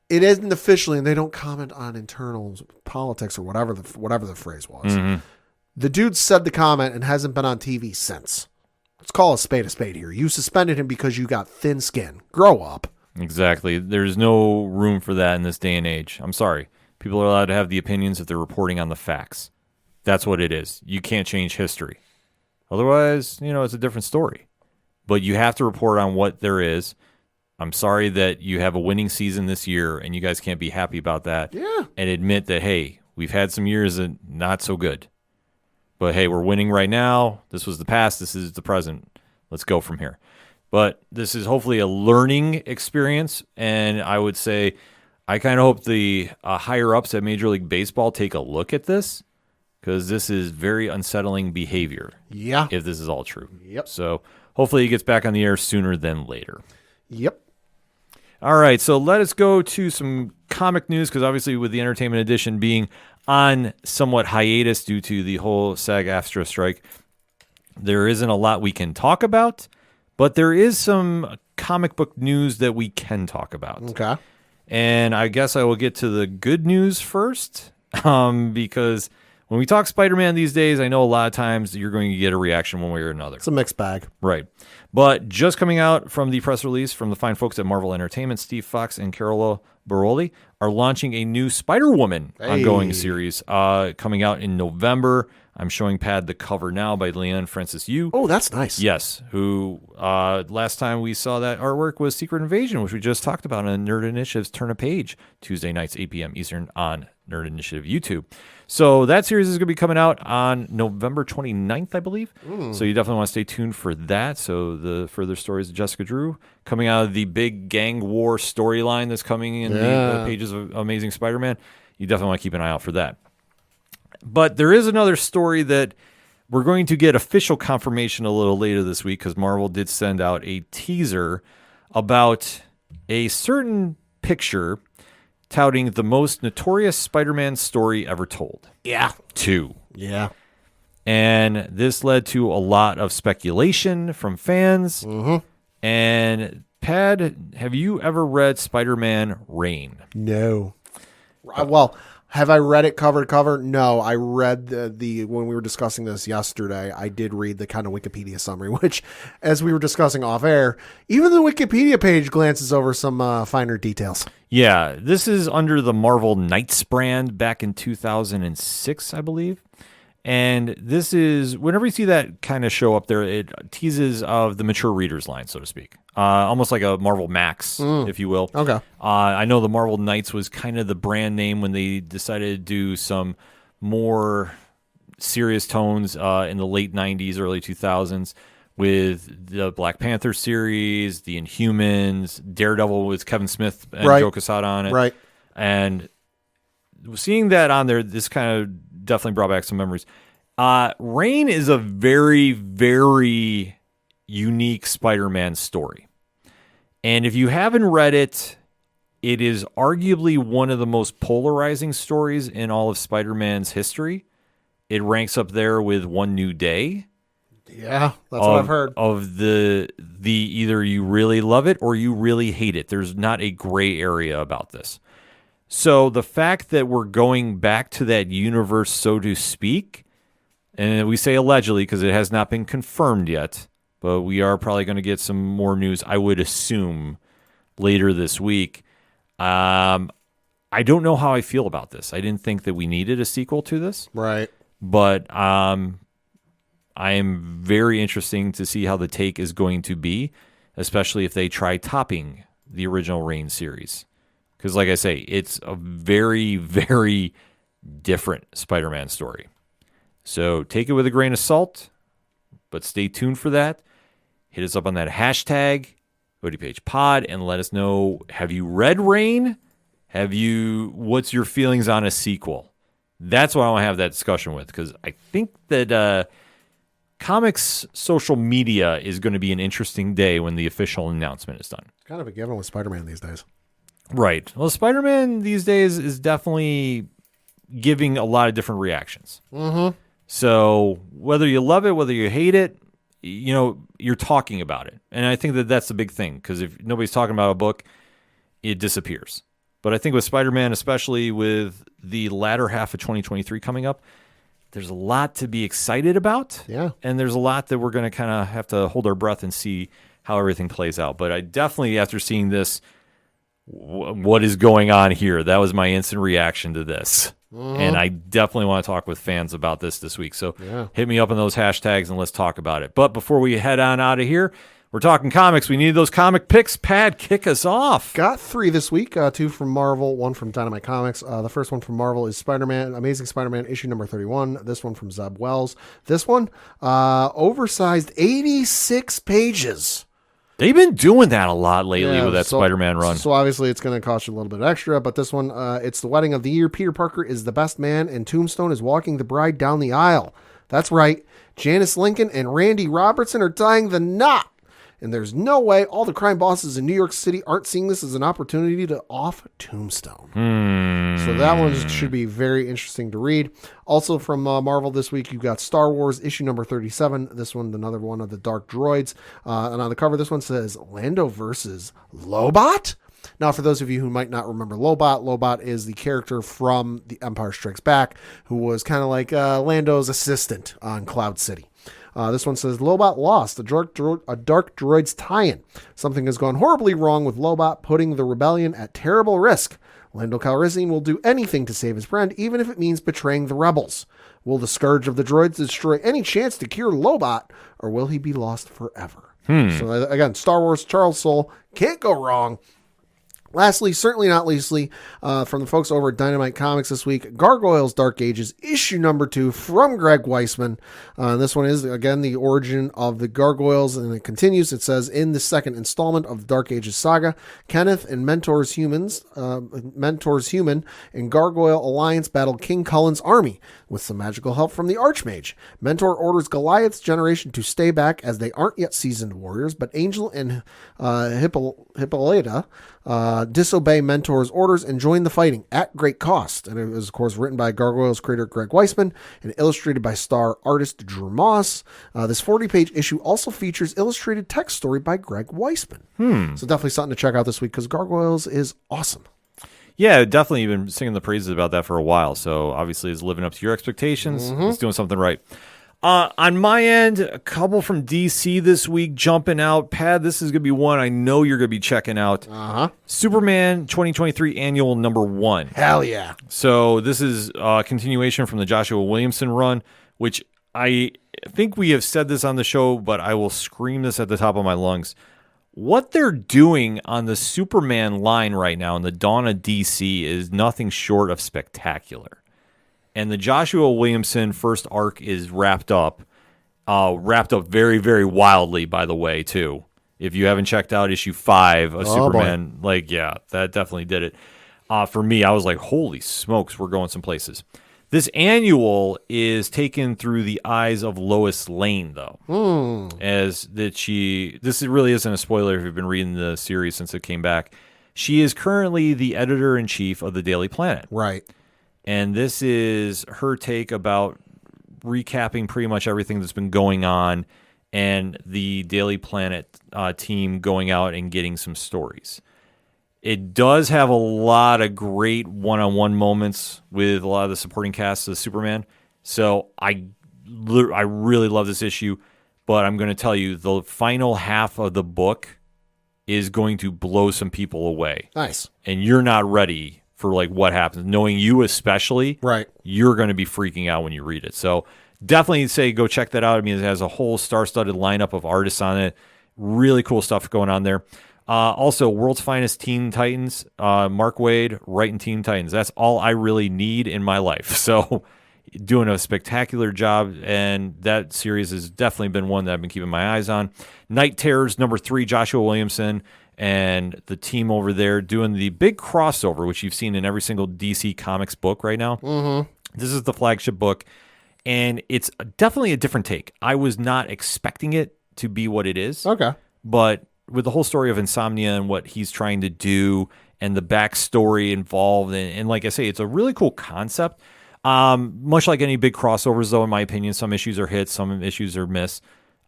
it isn't officially, and they don't comment on internal politics or whatever the phrase was. Mm-hmm. The dude said the comment and hasn't been on TV since. Let's call a spade here. You suspended him because you got thin skin. Grow up. Exactly. There's no room for that in this day and age. I'm sorry. People are allowed to have the opinions if they're reporting on the facts. That's what it is. You can't change history. Otherwise, it's a different story. But you have to report on what there is. I'm sorry that you have a winning season this year and you guys can't be happy about that. Yeah. And admit that, hey, we've had some years that not so good. But hey, we're winning right now. This was the past. This is the present. Let's go from here. But this is hopefully a learning experience. And I would say I kind of hope the higher-ups at Major League Baseball take a look at this, because this is very unsettling behavior. Yeah. If this is all true. Yep. So hopefully he gets back on the air sooner than later. Yep. All right, so let us go to some comic news, because obviously with the Entertainment Edition being on somewhat hiatus due to the whole SAG-AFTRA strike, there isn't a lot we can talk about, but there is some comic book news that we can talk about. Okay. And I guess I will get to the good news first, because when we talk Spider-Man these days, I know a lot of times you're going to get a reaction one way or another. It's a mixed bag. Right. But just coming out from the press release from the fine folks at Marvel Entertainment, Steve Fox and Carola Baroli are launching a new Spider-Woman ongoing series coming out in November. I'm showing Pad the cover now by Leanne Francis Yu. Oh, that's nice. Yes, who last time we saw that artwork was Secret Invasion, which we just talked about on Nerd Initiative's Turn a Page, Tuesday nights, 8 p.m. Eastern on Nerd Initiative YouTube. So that series is going to be coming out on November 29th, I believe. So you definitely want to stay tuned for that. So the further stories of Jessica Drew coming out of the big gang war storyline that's coming in the pages of Amazing Spider-Man. You definitely want to keep an eye out for that. But there is another story that we're going to get official confirmation a little later this week, because Marvel did send out a teaser about a certain picture touting the most notorious Spider-Man story ever told. Yeah. 2. Yeah. And this led to a lot of speculation from fans. Mm-hmm. And Pad, have you ever read Spider-Man Reign? No. Well, have I read it cover to cover? No, I read the when we were discussing this yesterday, I did read the kind of Wikipedia summary, which, as we were discussing off air, even the Wikipedia page glances over some finer details. Yeah, this is under the Marvel Knights brand back in 2006, I believe. And this is, whenever you see that kind of show up there, it teases of the mature readers line, so to speak. Almost like a Marvel Max, if you will. Okay. I know the Marvel Knights was kind of the brand name when they decided to do some more serious tones in the late 90s, early 2000s with the Black Panther series, the Inhumans, Daredevil with Kevin Smith and Joe Quesada on it. Right. And seeing that on there, this kind of definitely brought back some memories. Reign is a very, very unique Spider-Man story. And if you haven't read it, it is arguably one of the most polarizing stories in all of Spider-Man's history. It ranks up there with One New Day. Yeah, that's what I've heard. Of the either you really love it or you really hate it. There's not a gray area about this. So the fact that we're going back to that universe, so to speak, and we say allegedly because it has not been confirmed yet, but we are probably going to get some more news, I would assume, later this week. I don't know how I feel about this. I didn't think that we needed a sequel to this. Right. But I am very interested to see how the take is going to be, especially if they try topping the original Reign series. Because, like I say, it's a very, very different Spider-Man story. So take it with a grain of salt, but stay tuned for that. Hit us up on that hashtag. ODPH Pod, and let us know, have you read Rain? What's your feelings on a sequel? That's what I want to have that discussion with, because I think that comics social media is going to be an interesting day when the official announcement is done. It's kind of a given with Spider-Man these days. Right. Well, Spider-Man these days is definitely giving a lot of different reactions. Mm-hmm. So whether you love it, whether you hate it, you're talking about it. And I think that that's the big thing, because if nobody's talking about a book, it disappears. But I think with Spider-Man, especially with the latter half of 2023 coming up, there's a lot to be excited about. Yeah. And there's a lot that we're going to kind of have to hold our breath and see how everything plays out. But I definitely, after seeing this, what is going on here? That was my instant reaction to this. And I definitely want to talk with fans about this week. So hit me up on those hashtags and let's talk about it. But before we head on out of here, we're talking comics. We need those comic picks. Pad, kick us off. Got 3 this week, 2 from Marvel, 1 from Dynamite Comics. The first one from Marvel is Spider-Man, Amazing Spider-Man, issue number 31. This one from Zeb Wells. This one, oversized 86 pages. They've been doing that a lot lately with that Spider-Man run. So obviously it's going to cost you a little bit extra, but this one, it's the wedding of the year. Peter Parker is the best man, and Tombstone is walking the bride down the aisle. That's right. Janice Lincoln and Randy Robertson are tying the knot. And there's no way all the crime bosses in New York City aren't seeing this as an opportunity to off Tombstone. So that one should be very interesting to read. Also from Marvel this week, you've got Star Wars issue number 37. This one, another one of the Dark Droids. And on the cover, this one says Lando versus Lobot. Now, for those of you who might not remember Lobot is the character from The Empire Strikes Back, who was kind of like Lando's assistant on Cloud City. This one says, Lobot lost, a Dark Droids tie-in. Something has gone horribly wrong with Lobot, putting the rebellion at terrible risk. Lando Calrissian will do anything to save his friend, even if it means betraying the rebels. Will the Scourge of the Droids destroy any chance to cure Lobot, or will he be lost forever? So again, Star Wars, Charles Soule, can't go wrong. Lastly, certainly not leastly, from the folks over at Dynamite Comics this week, Gargoyles Dark Ages, issue number 2 from Greg Weisman. This one is, again, the origin of the Gargoyles, and it continues. It says, in the second installment of the Dark Ages saga, Kenneth and Mentor's Human and Gargoyle Alliance battle King Cullen's army with some magical help from the Archmage. Mentor orders Goliath's generation to stay back as they aren't yet seasoned warriors, but Angel and Hippolyta disobey Mentor's orders and join the fighting at great cost. And it was, of course, written by Gargoyles creator Greg Weisman and illustrated by star artist Drew Moss. This 40-page issue also features illustrated text story by Greg Weisman. So definitely something to check out this week because Gargoyles is awesome. Yeah, definitely. You've been singing the praises about that for a while. So obviously it's living up to your expectations. It's doing something right. On my end, a couple from DC this week jumping out. Pad, this is going to be one I know you're going to be checking out. Superman 2023 Annual number 1. Hell yeah. So this is a continuation from the Joshua Williamson run, which I think we have said this on the show, but I will scream this at the top of my lungs. What they're doing on the Superman line right now in the dawn of DC is nothing short of spectacular. And the Joshua Williamson first arc is wrapped up very, very wildly, by the way, too. If you haven't checked out issue 5 of Superman, that definitely did it. For me, I was like, holy smokes, we're going some places. This annual is taken through the eyes of Lois Lane, though. This really isn't a spoiler if you've been reading the series since it came back. She is currently the editor-in-chief of the Daily Planet. Right. And this is her take about recapping pretty much everything that's been going on and the Daily Planet team going out and getting some stories. It does have a lot of great one-on-one moments with a lot of the supporting cast of Superman. So I really love this issue, but I'm going to tell you the final half of the book is going to blow some people away. Nice. And you're not ready for like what happens. Knowing you especially, right? You're going to be freaking out when you read it. So definitely say go check that out. I mean, it has a whole star-studded lineup of artists on it. Really cool stuff going on there. Also, World's Finest Teen Titans, Mark Waid writing Teen Titans. That's all I really need in my life. So doing a spectacular job, and that series has definitely been one that I've been keeping my eyes on. Night Terrors #3, Joshua Williamson and the team over there doing the big crossover, which you've seen in every single DC Comics book right now. Mm-hmm. This is the flagship book, and it's definitely a different take. I was not expecting it to be what it is. Okay. But with the whole story of Insomnia and what he's trying to do and the backstory involved, and like I say, it's a really cool concept. Much like any big crossovers, though, in my opinion, some issues are hits, some issues are missed.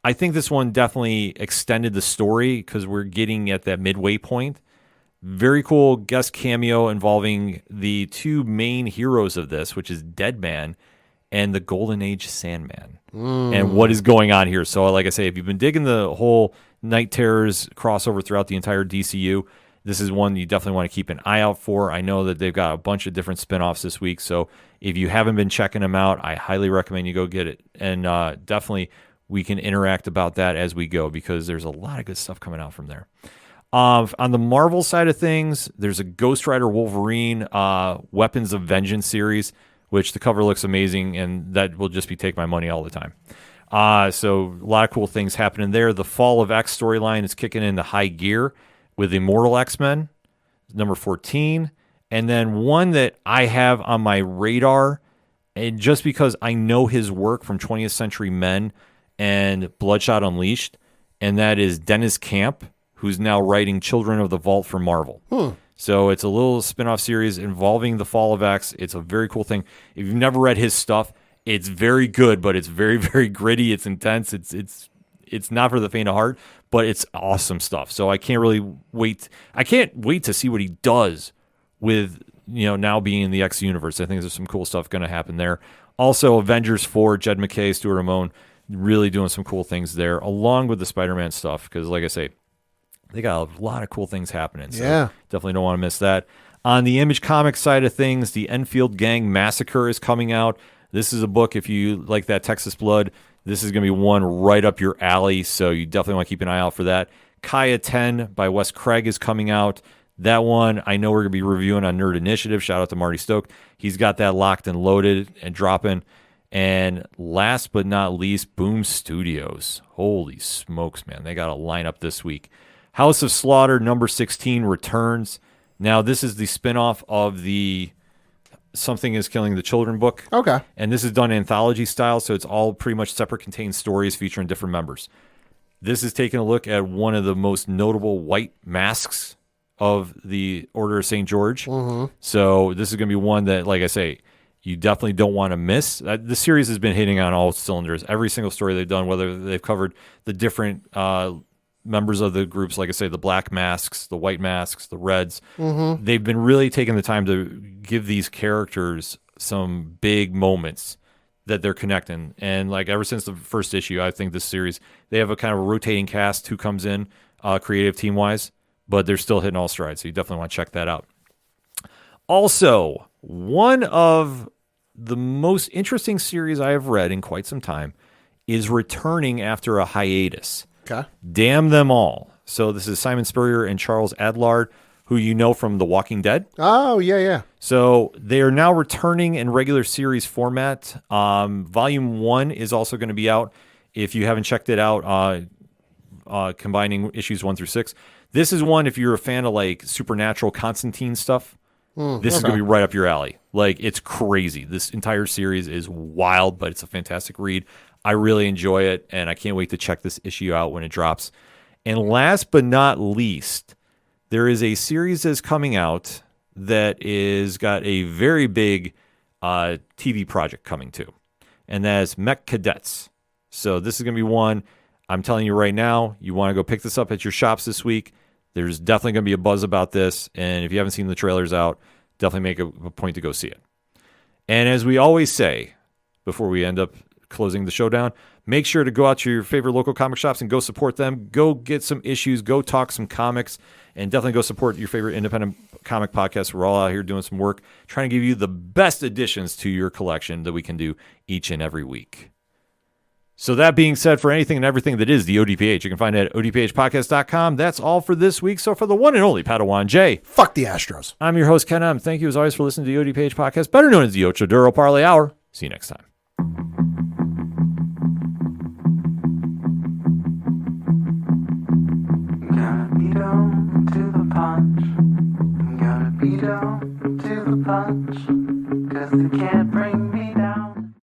I think this one definitely extended the story because we're getting at that midway point. Very cool guest cameo involving the two main heroes of this, which is Deadman and the Golden Age Sandman. And what is going on here. So like I say, if you've been digging the whole Night Terrors crossover throughout the entire DCU, this is one you definitely want to keep an eye out for. I know that they've got a bunch of different spinoffs this week, so if you haven't been checking them out, I highly recommend you go get it. And definitely we can interact about that as we go because there's a lot of good stuff coming out from there. On the Marvel side of things, there's a Ghost Rider Wolverine Weapons of Vengeance series, which the cover looks amazing, and that will just be take my money all the time. So a lot of cool things happening there. The Fall of X storyline is kicking into high gear with Immortal X-Men, #14. And then one that I have on my radar, and just because I know his work from 20th Century Men and Bloodshot Unleashed, and that is Dennis Camp, who's now writing Children of the Vault for Marvel. So it's a little spin-off series involving the Fall of X. It's a very cool thing. If you've never read his stuff, it's very good, but it's very, very gritty. It's intense. It's not for the faint of heart, but it's awesome stuff. So I can't really wait. I can't wait to see what he does with, now being in the X universe. I think there's some cool stuff going to happen there. Also, Avengers 4, Jed MacKay, Stuart Ramon, really doing some cool things there, along with the Spider-Man stuff, because like I say, they got a lot of cool things happening. So Yeah. definitely don't want to miss that. On the Image Comics side of things, the Enfield Gang Massacre is coming out. This is a book, if you like that Texas Blood, this is going to be one right up your alley, so you definitely want to keep an eye out for that. Kaya 10 by Wes Craig is coming out. That one I know we're going to be reviewing on Nerd Initiative. Shout out to Marty Stoke. He's got that locked and loaded and dropping. And last but not least, Boom Studios. Holy smokes, man. They got a lineup this week. House of Slaughter #16 returns. Now, this is the spinoff of the Something is Killing the Children book. Okay. And this is done anthology style, so it's all pretty much separate contained stories featuring different members. This is taking a look at one of the most notable white masks of the Order of St. George. So this is going to be one that, like I say, you definitely don't want to miss. The series has been hitting on all cylinders. Every single story they've done, whether they've covered the different members of the groups, like I say, the black masks, the white masks, the reds, they've been really taking the time to give these characters some big moments that they're connecting. And like ever since the first issue, I think this series, they have a kind of a rotating cast who comes in creative team-wise, but they're still hitting all strides. So you definitely want to check that out. Also, one of the most interesting series I have read in quite some time is returning after a hiatus. Okay. Damn Them All. So this is Simon Spurrier and Charles Adlard, who you know from The Walking Dead. Oh, yeah. So they are now returning in regular series format. Volume 1 is also going to be out. If you haven't checked it out, combining issues 1 through 6. This is one, if you're a fan of like Supernatural Constantine stuff, this is going to be right up your alley. Like, it's crazy. This entire series is wild, but it's a fantastic read. I really enjoy it, and I can't wait to check this issue out when it drops. And last but not least, there is a series that's coming out that is got a very big TV project coming to, and that is Mech Cadets. So this is going to be one, I'm telling you right now, you want to go pick this up at your shops this week. There's definitely going to be a buzz about this, and if you haven't seen the trailers out, definitely make a point to go see it. And as we always say, before we end up closing the show down, make sure to go out to your favorite local comic shops and go support them. Go get some issues, go talk some comics, and definitely go support your favorite independent comic podcasts. We're all out here doing some work, trying to give you the best additions to your collection that we can do each and every week. So that being said, for anything and everything that is the ODPH, you can find it at odphpodcast.com. That's all for this week. So for the one and only Padawan Jay, Fuck the Astros. I'm your host, Ken M. Thank you as always for listening to the ODPH podcast, better known as the Ocho Duro Parlay Hour. See you next time. Gonna beat 'em to the punch. I'm gonna beat 'em to the punch. 'Cause they can't